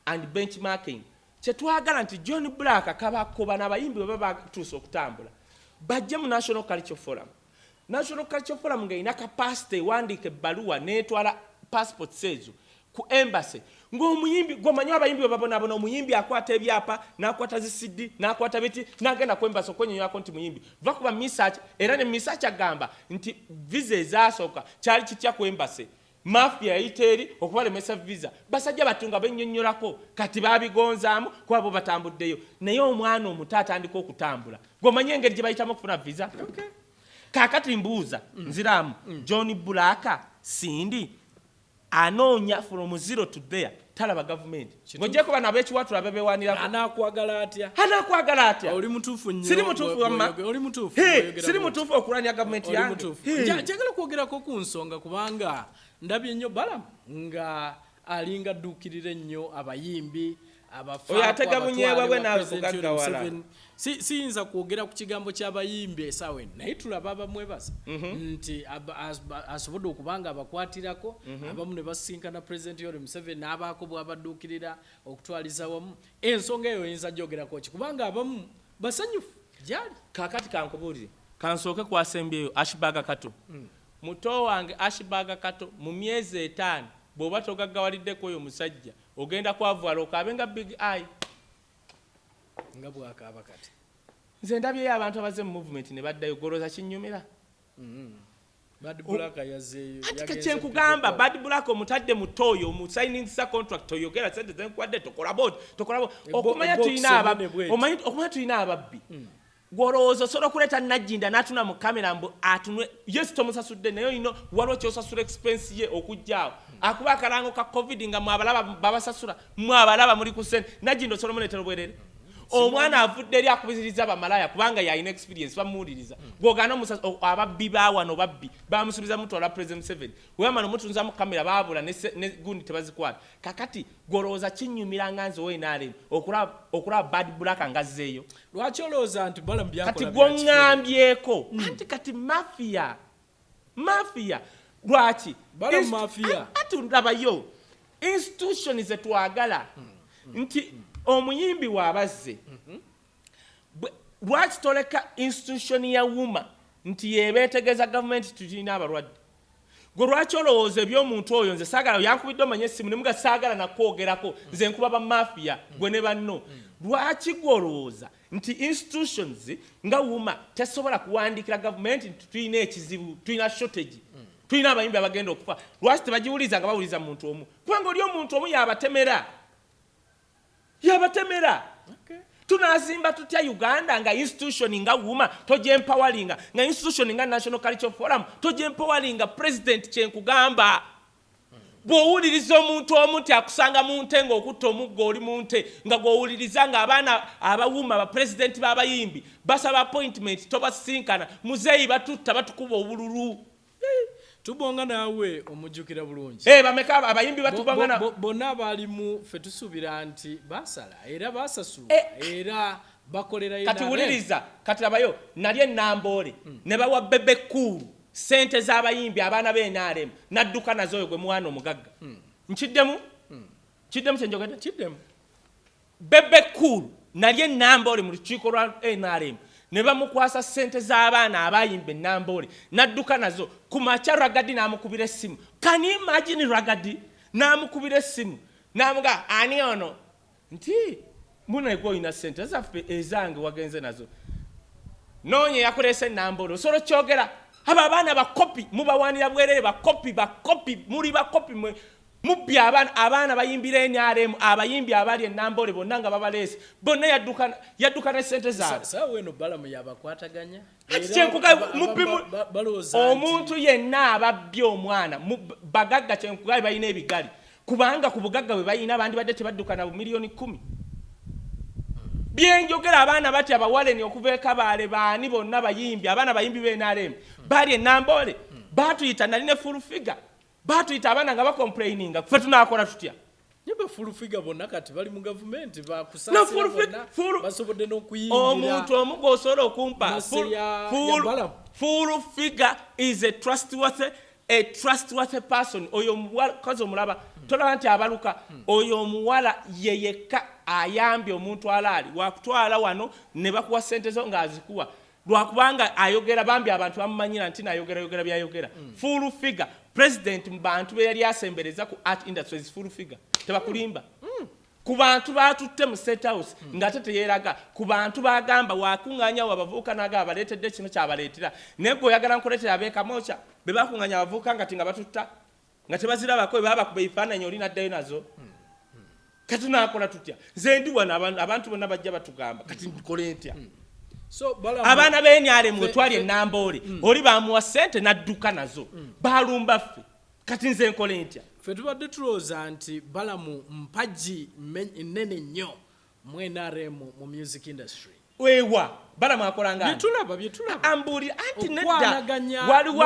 and benchmarking kye twagala nti John Black kabakoba n'abayimbi bwe baba batuusa okutambula bajje mu National Cultural Forum ng'erina capacity ewandiika ebbaluwa n'etwala passport sezo ku embassy ng'omuyimbi gomanyi abayimbi bwe babonabona omuyimbi akwata ebyapa n'akwata zisidi n'akwata biti n'agenda ku embassy okwenyonyola nti muyimbi vakuba research era ne research agamba nti visa ezasooka kyali kitya ku embassy mafia yayiteeri okubalemesa visa basajja batunga bennyonnyolako kati baabigonzaamu kuba bo batambuddeyo naye omwana omuto atandika okutambula gomanyi engeri gye bayitamu okufuna visa kaakati mbuuza nziraamu John Black sindi anoonya from zero to there talaba government ngojeko bana abekiwatula bebewanira anakwagala atya oli mutuufu nnyo siri mutuufu okulanya government yange njagala kwogerako ku nsonga kubanga ndabye nnyo Balamu nga alinga dduukirira ennyo abayimbi oyo atega bunyeebwa bwe nawe kugaggawala siyinza kwogera ku kigambo ky'abayimbi esaawa eno naye tulaba abamwebaza nti asobodde okubanga abakwatirako abamu ne basinkana President Yoweri Museveni n'abaako bw'abadduukirira okutwaliza wamu ensonga eyo oyinza gyogerako ki kubanga abamu basanyufu gyali kaakati kankubuulire kansooke kwasembyeyo Ashbaga Kato muto wange Ashbaga Kato mu myezi 5 bw'oba togaggawaliddeko oyo musajja ogenda kwavuwala okaabenga big eye nga bwakaaba kati nze ndabyeyo abantu abaze mu movement ne baddayo goloza kinnyumira Bad Black yazeeyo ati kyenkugamba Bad Black omutadde mutoyo omusigning sa contract oyogera sente zenkwadde tokola board okumanya tulina ababbi gwolowooza osobola okuleeta Najjinda n'atuna mu kamera mbu atunwe yes tomusasudde naye olina waliwo kyosasula expense ye okujjaawo akuba akalango ka covid nga mwabalaba babasasula mwabalaba muri ku sente Najjinda osobola muleetera obwerere omwana avudde eri akubiziriza abamalaya kubanga yalina experience bamuwuliriza gwogana ababbi bawano babbi bamusubiza mutwala President Museveni wemano mutunza mu kamera baabula ne gundi tebazikwata kakati gwolowooza kinnyumira nga nze owenaalem okulaba Bad Black ngazzeeyo lwaki olowooza nti Balamu byakola kati gw'oŋŋambyeko anti kati mafia lwaki Balamu mafia ati ndabayo institution zetwagala nti omuyimbi wabazze lwaki toleka institution ya wuma nti yebeetegeeza government tulina abalwadde gwe lwaki olowooza eby'omuntu oyo nze saagala yankubidde omanye essimu ne muga saagala nakwogerako nze nkuba bamafia gwe ne banno lwaki gwe olowooza nti institutions nga wuma tesobola kuwandiikira government nti tulina ekizibu tulina shortage tulina abayimbi abagenda okufa lwaki tebagiwuliza nga bawuliza muntu omu kubanga oli omuntu omu yabatemera tunazimba tutya Uganda nga institution nga wuma toje empowering nga institution nga National Cultural Forum toje empowering president kyenkugamba bw'owuliriza omuntu omuti akusanga mu nte ng'okutta omuggo oli mu nte nga gw'owuliriza nga abaana abawuma abapresidenti b'abayimbi basaba appointment tobasinkana muzeeyi batutta batukuba obululu tubonga naawe omujjukira bulungi bameka abayimbi batubonga bonna abalimu ffe tusuubira nti basala era basasula era bakolera kati wuliriza kati labayo nali enamboole ne bawa bebe kulu sente z'abayimbi abaana b'NRM nadduka nazo oyo gwe mwana omugagga nkiddemu kyenjogedde kiddemu bebe kulu nali enamboole mu lukiiko lwa NRM ne bamukwasa sente z'abaana abayimba enamboole nadduka nazo ku makya Ragadi n'amukubira essimu. Can you imagine Ragadi n'amukubira essimu n'amuga ani ono nti munegwe olina sente zaffe ezange wagenze nazo noonye yakulese enamboole osobola kyogera abo abaana bakopi mubawaanira bwerere bakopi muli bakopi mubbi abaana bayimbira NRM abayimbi abali enamboole bonna nga babaleese bonna yadduka ne sente zaabwe sawa eno balamu yabakwataganya omuntu yenna ababbi omwana bagagga kyenkugabi balina ebigali kubanga ku bugagga bwe balina abandi badde tebadduka na miliyoni 10 byenjogera abaana bati abawaleni okuveeka baale baani bonna bayimbi abaana bayimbi b'NRM bali enamboole batuyita naline full figure batuyita abaana nga bakomplaininga ffe tunaakola tutya nyebe full figure bonna kati bali mu gavumenti bakusasira bonna basobodde n'okuyimbira omuntu omugo osobola okumpa full figure is a trustworthy person oyo omukazi omulaba tolaba nti abaluka oyo omuwala yeyekka ayambye omuntu alaali wakutwala wano ne bakuwa sente zo ng'azikuwa lwakubanga ayogera bambi abantu bamumanyira nti nayogera byayogera full figure president mu bantu be yali asembereza ku art industries full figure tebakulimba ku bantu batutte mu State House ng'ate teyeeraga ku bantu bagamba wakuŋŋaanyawo abavubuka n'agamba baleetedde kino kyabaleetera naye gwe oyagala nkuleetera abeekamoca be bakuŋŋaanya abavubuka nga tinga batutta nga tebazirabako baba bakuba ebifaananyi oli naddayo nazo kati tunaakola tutya nze ndi wano abantu bonna bajja batugamba kati nkole ntya abaana b'NRM mwe twali enamboole oli bamuwa sente nadduka nazo balumba ffe kati nze nkole ntya ffe tubadde tulowooza nti balamu mpagi nnene nnyo mu NRM mu music industry weewa balamu akola nga byetulaba ambuli anti nedda waliwo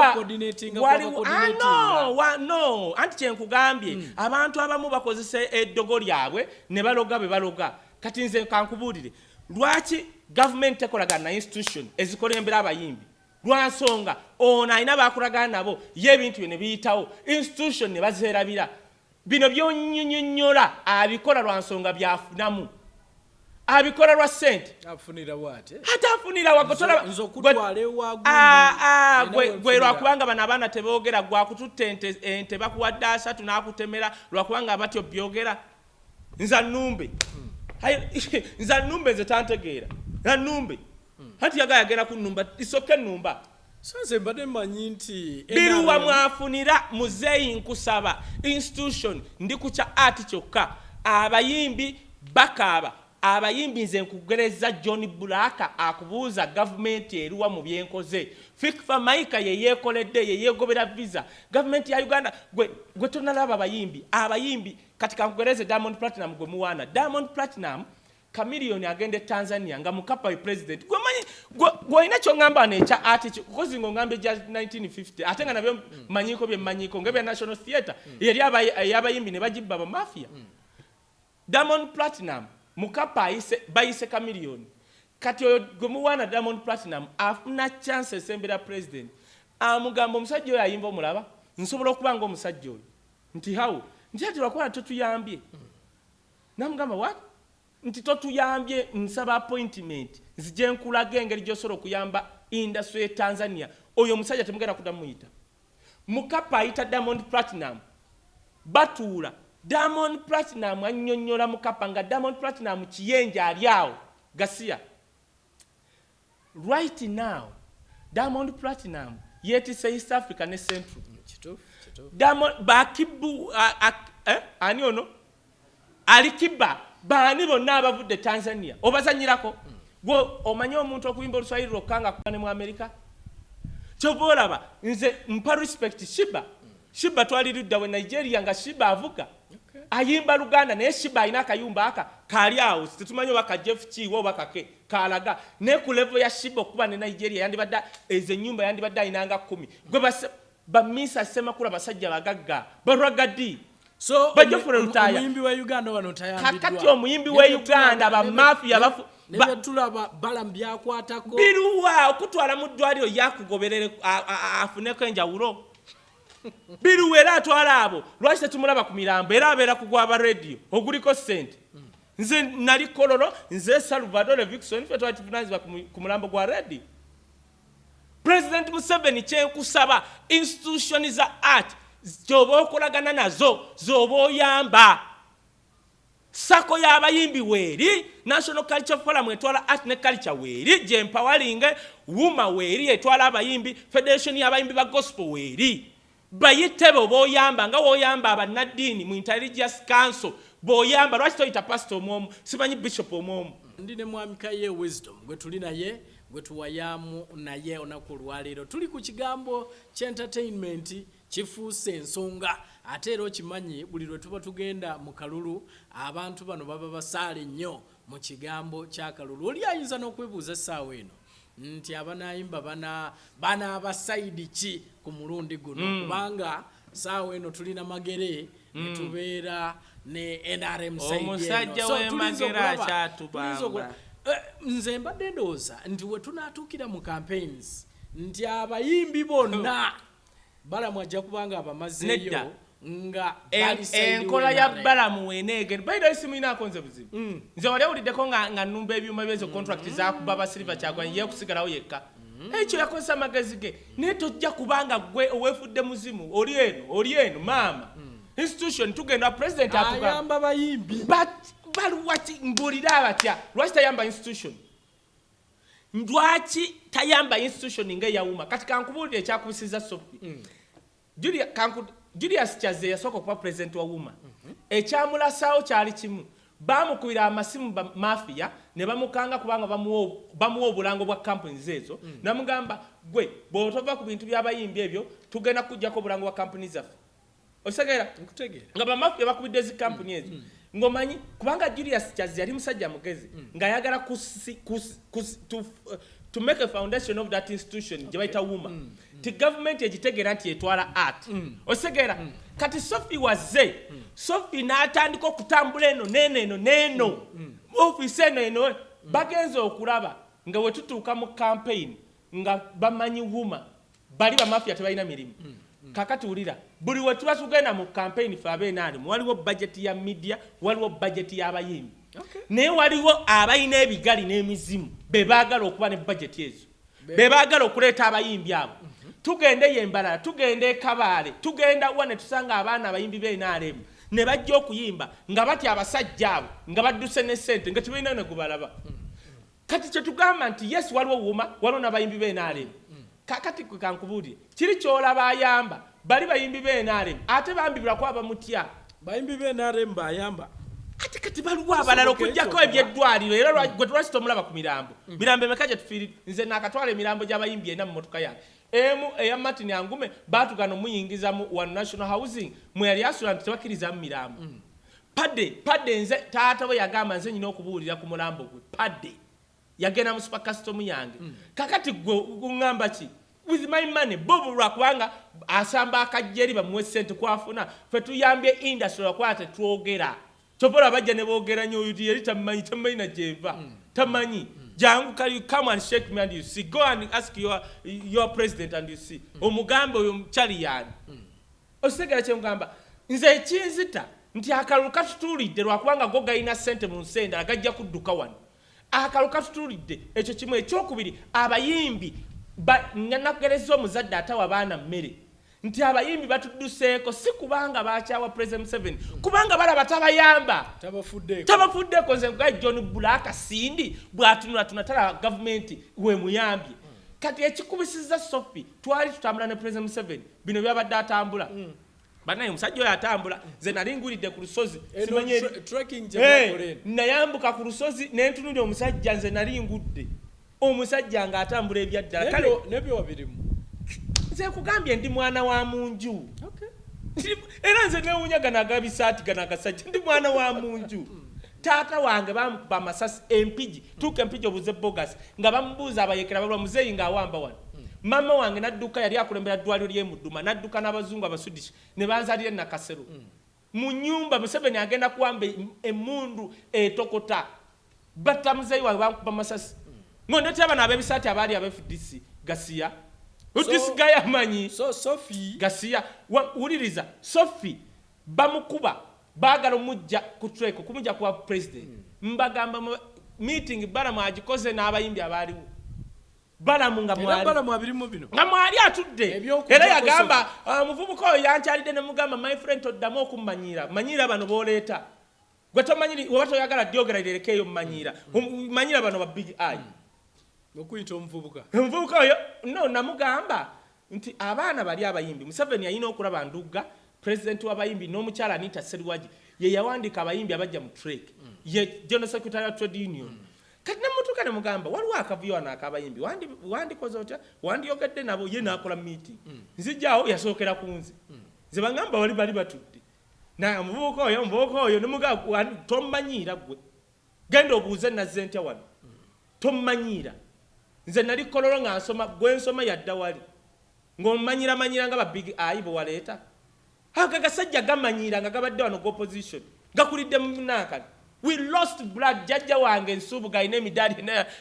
anti kyenkugambye abantu abamu bakozesa eddogo lyabwe ne baloga be baloga kati nze kankubuulire lwaki government ekolagana na institution ezikolembera abayimbi lwansonga ono alina bakolagana nabo ye ebintu byo ne biyitawo institution ne bazeerabira bino byonnyonnyola abikola lwansonga byafunamu abikola lwa sente afunira wate ate afunira wagotola nzokutwala ewagu gwe lwakubanga bano abaana teboogera gwakututta ente bakuwadde 3 n'akutemera lwakubanga abatyo byogera nza nnumbe nza nnumbe nze tantegeera nnumbe hati yagenda ku nnumba isoke nnumba sanze mbadde mmanyi nti biruwa mwafunira muzeeyi nkusaba institution ndi ku kya art kyokka abayimbi bakaaba abayimbi nze nkugereza John Black akubuuza gavumenti eruwa mu byenkoze Fikfa Maika yeyeekoledde yeyeegobera visa gavumenti ya Uganda gwe tonalaba abayimbi katika nkugereze Diamond Platinum gwe muwana Diamond Platinum kamiliyoni agende Tanzania nga mukapa president gwe ina kyongamba nekya ati kukozi ngambe ja 1950 atenga nabyo manyiko bye manyiko ngebe National Theatre yali abayimbi ne bajibba ba mafia Diamond Platinum mukapa bayise kamiliyoni kati oyo gwe muwana Diamond Platinum afuna chance esembera president amugamba omusajja oyo ayimba omulaba nsobola okubanga omusajja oyo nti hawo nti ati lwakuba totuyambye namugamba what nti totuyambye nsaba appointment nzije nkulaga engeri gy'osobola okuyamba industry e Tanzania oyo omusajja temugenda kudamuyita mukapa ayita Diamond Platinum batuula Diamond Platinum annyonnyola mukapa nga Diamond Platinum kiyenja ali awo Gasia right now Diamond Platinum yetise East Africa ne Central Diamond bakibu ani ono alikiba baani bonna abavudde Tanzania obazanyirako gwe omanyi omuntu okuyimba oluswahili lwokka kuba mu Amerika kyova olaba nze mpa respect Shiba twalirudda we Nigeria nga Shiba avuga ayimba Luganda naye Shiba alina akayumba aka kali awo tetumanyi oba ka Jeff Chiwo oba kake kalaga ne ku level ya Shiba okuba ne Nigeria yandibadde ezo ennyumba yandibadde alinanga 10 gwe bamisa Semakula basajja bagagga barwagadi so omuyimbi wa Uganda wano tayambiddwa kakati omuyimbi wa Uganda ba mafia bafu tulaba balam byakwatako biruwa okutwala mu ddwaliro yakugoberere afuneko enjawulo biruwa era atwala abo lwaki tetumulaba ku mirambo era abeera kugwaba radio oguliko sente nze nali kololo nze Salvador Vixen fe twali tuvunaanyizibwa ku mulambo gwa radio President Museveni kyenkusaba institution za art zoba okolagana nazo zoba oyamba sako y'abayimbi weeri National Culture Forum etwala art ne culture weeri Empowering Woman weeri etwala abayimbi Federation y'abayimbi ba gospel weeri bayite boyamba nga woyamba abannaddiini mu Intelligence Council boyamba lwaki toyita pastor omwomu simanyi bishop omwomu ndine mwami Kaye wisdom gwe tuli naye gwe tuwayamu naye onaku olwaleero tuli ku kigambo ky'entertainment kifuuse ensonga ate era okimanyi buli lwe tuba tugenda mu kalulu abantu bano baba basaale nnyo mu kigambo ky'akalulu oli ayinza n'okwebuuza essaawa eno nti abanayimba bana abasaidi ki ku mulundi guno kubanga ssaawa eno tulina magere netubeera ne NRM saidi omusajja w'emagere akyatubanga nze mbadde ndowooza nti we tunaatuukira mu campaigns nti abayimbi bonna balamu ajja kubanga abamazeeyo nga enkola ya balamu weneegere bayida isimu inaako nze buzibu nze wali awuliddeko nga nnumba ebyuma byezo contract zakuba basiliva Kyagulanyi yekusigalawo yekka ekyo yakozesa amagezi ge naye tojja kubanga gwe oweefudde muzimu oli eno maama institution tugenda president ayamba bayimbi baluwaki mbulira abatya lwaki tayamba institution lwaki tayamba institution ng'eyawuma kati kankubulira ekyakubisiza Sophie Julius Kyaze yasooka okuba president wa Wuma ekyamulasawo kyali kimu bamukubira amasimu ba mafia ne bamukanga kubanga bamuwa obulango bwa companies ezo namugamba gwe bw'otova ku bintu by'abayimbi ebyo tugenda kujjako obulango bwa companies zaffe osegeera nga bamafia bakubidde zi company ezo ngomanyi kubanga Julius Kyaze yali musajja mugezi nga ayagala to make a foundation of that institution gye bayita Wuma ti government egitegeera nti etwala art osegeera kati Sophie wazze Sophie n'atandika okutambula eno neno office eno bagenza okulaba nga we tutuuka mu campaign nga bamanyi Wuma bali bamafia tebalina mirimu kakati wulira buli we tuba tugenda mu campaign fe ab'NRM waliwo budget ya media waliwo budget y'abayimbi naye waliwo abalina ebigali n'emizimu be baagala okuba ne budget ezo be baagala okuleeta abayimbi abo tugende Yembalala tugende Kabaale tugenda wane tusanga abaana abayimbi b'NRM ne bajja okuyimba nga batya abasajja abo nga badduse ne ssente nga tebalina ne gubalaba kati kye tugamba nti yes waliwo Wuma waliwo n'abayimbi b'NRM kakati kankubuulire kiri kyolaba ayamba bali bayimbi b'NRM ate bambibula kwaba mutya bayimbi b'NRM bayamba kati baliwo abalala okujjako ebyeddwaliro era gwe lwaki tomulaba ku mirambo mirambo emeka gye tufiiri nze nakatwala emirambo gy'abayimbi ena mu motoka yange emu eya Martin Angume baatugana omuyingiza mu One National Housing mwe yali asula nti tebakkiriza mu mirambo padde nze taata we yagamba nze nyina okubuulira ku mulambo gwe padde yagenda mu super custom yange kakati gwe ngamba ki with my money bobo lwakubanga asamba akajjeri bamuwe ssente kwafuna fe tuyambye industry lwakwate twogera chopola bajja ne boogera nnyo oyo yali tamanyi na gyeva tamanyi jangu kali come and shake me and you see go and ask your president and you see omugambe oyo mukyali yani osigala kye mugamba nze ekinzita nti akalulu katutulidde lwakubanga go galina ssente mu nsi endala gajja kudduka wano akalulu katutulidde ekyo kimu ekyokubiri abayimbi nanakugereza omuzadde atawa abaana mmere nti abayimbi batudduseeko si kubanga bakyawa President Museveni kubanga balaba tabayamba tabafuddeko nze nga John Bulaka Sindi bw'atunula tunatala gavumenti we muyambye kati ekikubisiza Sophie twali tutambula ne President Museveni bino byabadde atambula banaye omusajja oyo atambula nze nali ngulidde ku lusozi nayambuka ku lusozi nentunulya omusajja nze nali ngudde omusajja ng'atambula ebyaddala kale nebyo wabirimu nze nkugambye ndi mwana wa munju era nze newunya gano agabisaati gano agasajja ndi mwana wa munju taata wange bamukuba amasasi empigi tuuka empigi obuze bogas nga bamubuuza abayekera balwa muzeeyi ng'awamba wano mama wange nadduka yali akulembera ddwaliro ly'emudduma nadduka n'abazungu abasudishi ne banzalira nakasero mu nnyumba Museveni agenda kuwamba emmundu etokota batta muzeeyi wange bamukuba amasasi ng'ondeetera bano ab'ebisaati abaali aba-FDC gasiya otisigaye amanyi Sophie gasiya wuliriza Sophie bamukuba baagala omujja ku treko kumujja kuwa president mbagamba meeting balamu agikoze n'abayimbi abaaliwo balamu nga mwali atudde era yagamba omuvubuka oyo yankyalidde ne mugamba my friend toddamu okummanyiira bano booleeta gwe tomanyiri oba toyagala dyogera lirekeeyo mmanyiira manyira bano ba big eye okuyita omuvubuka oyo no namugamba nti abaana bali abayimbi Museveni yalina okulaba ndugga president w'abayimbi n'omukyala Anita Seriwaji ye yawandiika abayimbi abajja mu trek ye general secretary of trade union kati namutuka ne mugamba waliwo akavuyo wano ak'abayimbi wandikoze otya wandiyogedde nabo ye n'akola meeting nzijjaawo yasookera ku nze nze bagamba wali bali batudde naye omuvubuka oyo ne mugamba tommanyiira gwe genda obuuze nazze ntya wano tommanyiira nze nali kololo nga nsoma gwe nsoma yadda wali ng'omumanyira nga ba big eye bwe waleeta aga gasajja gamanyira nga gabadde wano go opposition gakulidde mu naakali we lost blood jajja wange nsubuga ine midali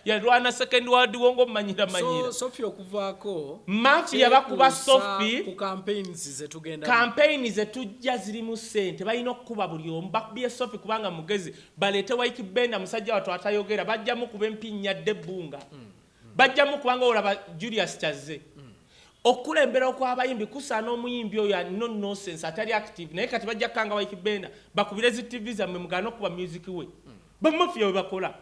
yalwana second world war ng'omumanyira Sophie okuvaako mafia bakuba Sophie ku campaign zetujja zirimu ssente balina okukuba buli omu bakubye Sophie kubanga mugezi baleete White Benda musajja wattu atayogera bajjamu kuba empinnya ddebunga bajjamu kubanga olaba Julius Chaze okulembera okw'abayimbi kusaana omuyimbi oyo no nonsense atali active naye kati bajja kanga White Benda bakubire zi TV zammwe mugana okuba music we bamafia we bakola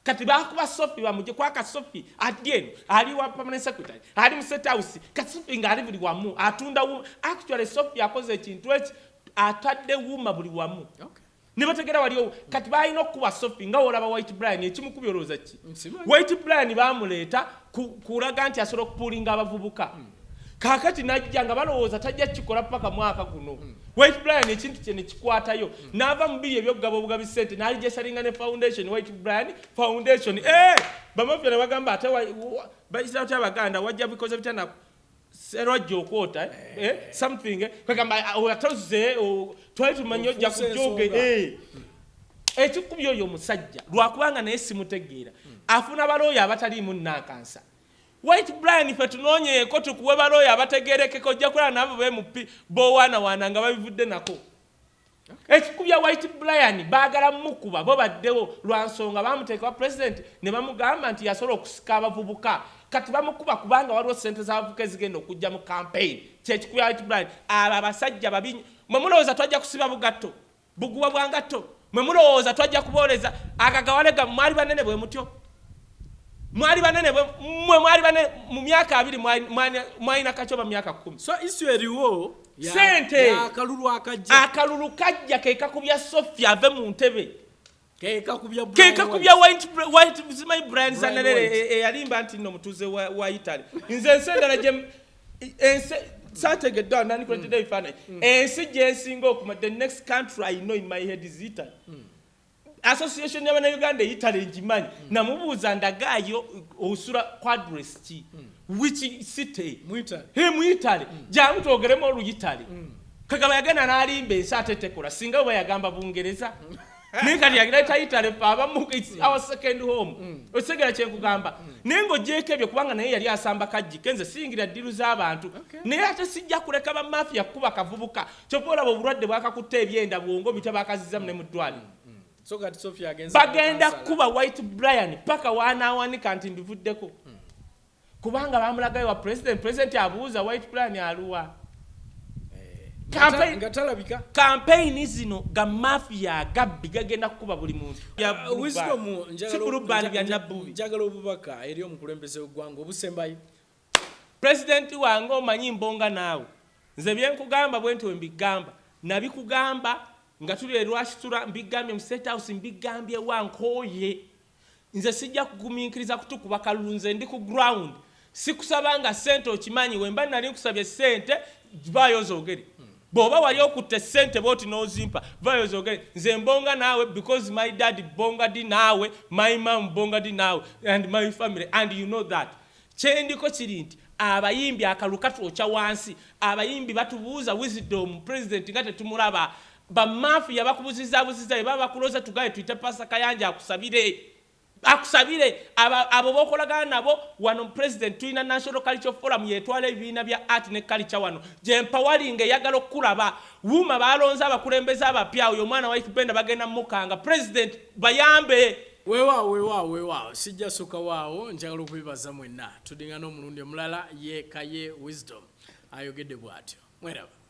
kati bakuba Sophie bamuje kwaka Sophie adieno ali wa permanent secretary ali mu state house kati Sophie nga ali buli wamu atunda actually Sophie akoze ekintu eki atadde wuma buli wamu ne bategera waliwo kati balina okuba Sophie nga olaba White Brian ekimukubya olowooza ki White Brian bamuleeta kulaga nti asobola okupuulinga abavubuka kaakati najja nga balowooza tajja kikola paka mwaka guno White Brian ekintu kye ne kikwatayo n'ava mu biri ebyokugaba obugabi ssente n'ali gyesalinga ne foundation White Brian foundation bamafia ne bagamba ate bayisirawo ty abaganda wajja bikoze bitya serwajja okwota something kwegamba oyatoze twali tumanyi ojja kujoge ekikubya oyo omusajja lwakubanga naye simutegeera afuna balooyo abataliimu nnakansa White Brian fe tunoonyeeko tukuwe balooyo abategeerekeko ojja kulaba nabo bemupi bowaanawaana nga babivudde nako ekikubya White Brian baagala mukuba bo baddewo lwa nsonga bamuteeka wa president ne bamugamba nti yasobola okusika abavubuka kati bamukuba kubanga waliwo ssente z'abavubuka ezigenda okujja mu campaign kyekikubya White Brian abo abasajja babinyi mwe mulowooza twajja kusiba bugatto buguwa bwa ngatto mwe mulowooza twajja kubooleza agagawalega mwali banene bwe mutyo mwali banene mu myaka 2 mwalina kacoba myaka 10 so issue eriwo sente akalulu kajja kekakubya Sophie ave mu ntebe kekakubya White zimayi Brian Zanelele yalimba nti nno mutuze wa Italy nze nsendala gye sategedde nani ko today fana ensi gye nsinga okuma the next country I know in my head is Italy association y'abana Uganda Italy njimanyi namubuuza ndagaayo osula quadress ki which city mu Italy jamu twogeremo oluyitali kagaba yagenda n'alimba ensi atetekola singa bwe yagamba Bungereza nikati yagira Italy paba mu our second home osegera kyenkugamba nengo jekebye kubanga naye yali asamba kajji kenze singira diru z'abantu naye ate sijja kuleka ba mafia kuba kavubuka kyopola obulwadde bwakakutte ebyenda bwongo bitabakaziza mu mudwali so kati Sophie bagenda kuba White Brian paka wanaawanika nti ndivuddeko kubanga bamulagayo wa president abuuza White Brian aluwa campaign zino ga mafia gabbi gagenda kuba buli muntu wisdom njagala obubaka eri omukulembeze gw'eggwanga obusembayo president wange omanyi mbonga naawe nze byenkugamba bwenti we mbigamba nabikugamba nga tuli lwashitura mbigambye mu State House mbigambye wankooye nze sijja kugumiikiriza kutukuba kalulu nze ndi ku ground sikusaba nga sente okimanyi wemba nali nkusabye sente vaayo zoogere bw'oba wali okutte sente bwoti n'ozimpa vaayo zoogere nze mbonga naawe because my dad bonga di naawe my mom bonga di naawe and my family and you know that kyendiko kiri nti abayimbi akalu katwokya wansi abayimbi batubuuza wisdom president nga tetumulaba bamafiya bakubuziza baba bakuloza tugaye twite pasa kayanja akusabire abo bokolagana nabo wano president tuina national culture forum yetwala ebiina bya art ne culture wano je empowering yagalo kulaba wuma balonza abakulembeza abapya uyo mwana wa ikipenda bagenda mukanga president bayambe wewa sijja suka waawo njagala okubibaza mwenna tudingana omulundi omulala ye Kaye wisdom ayogedde bwatyo mweraba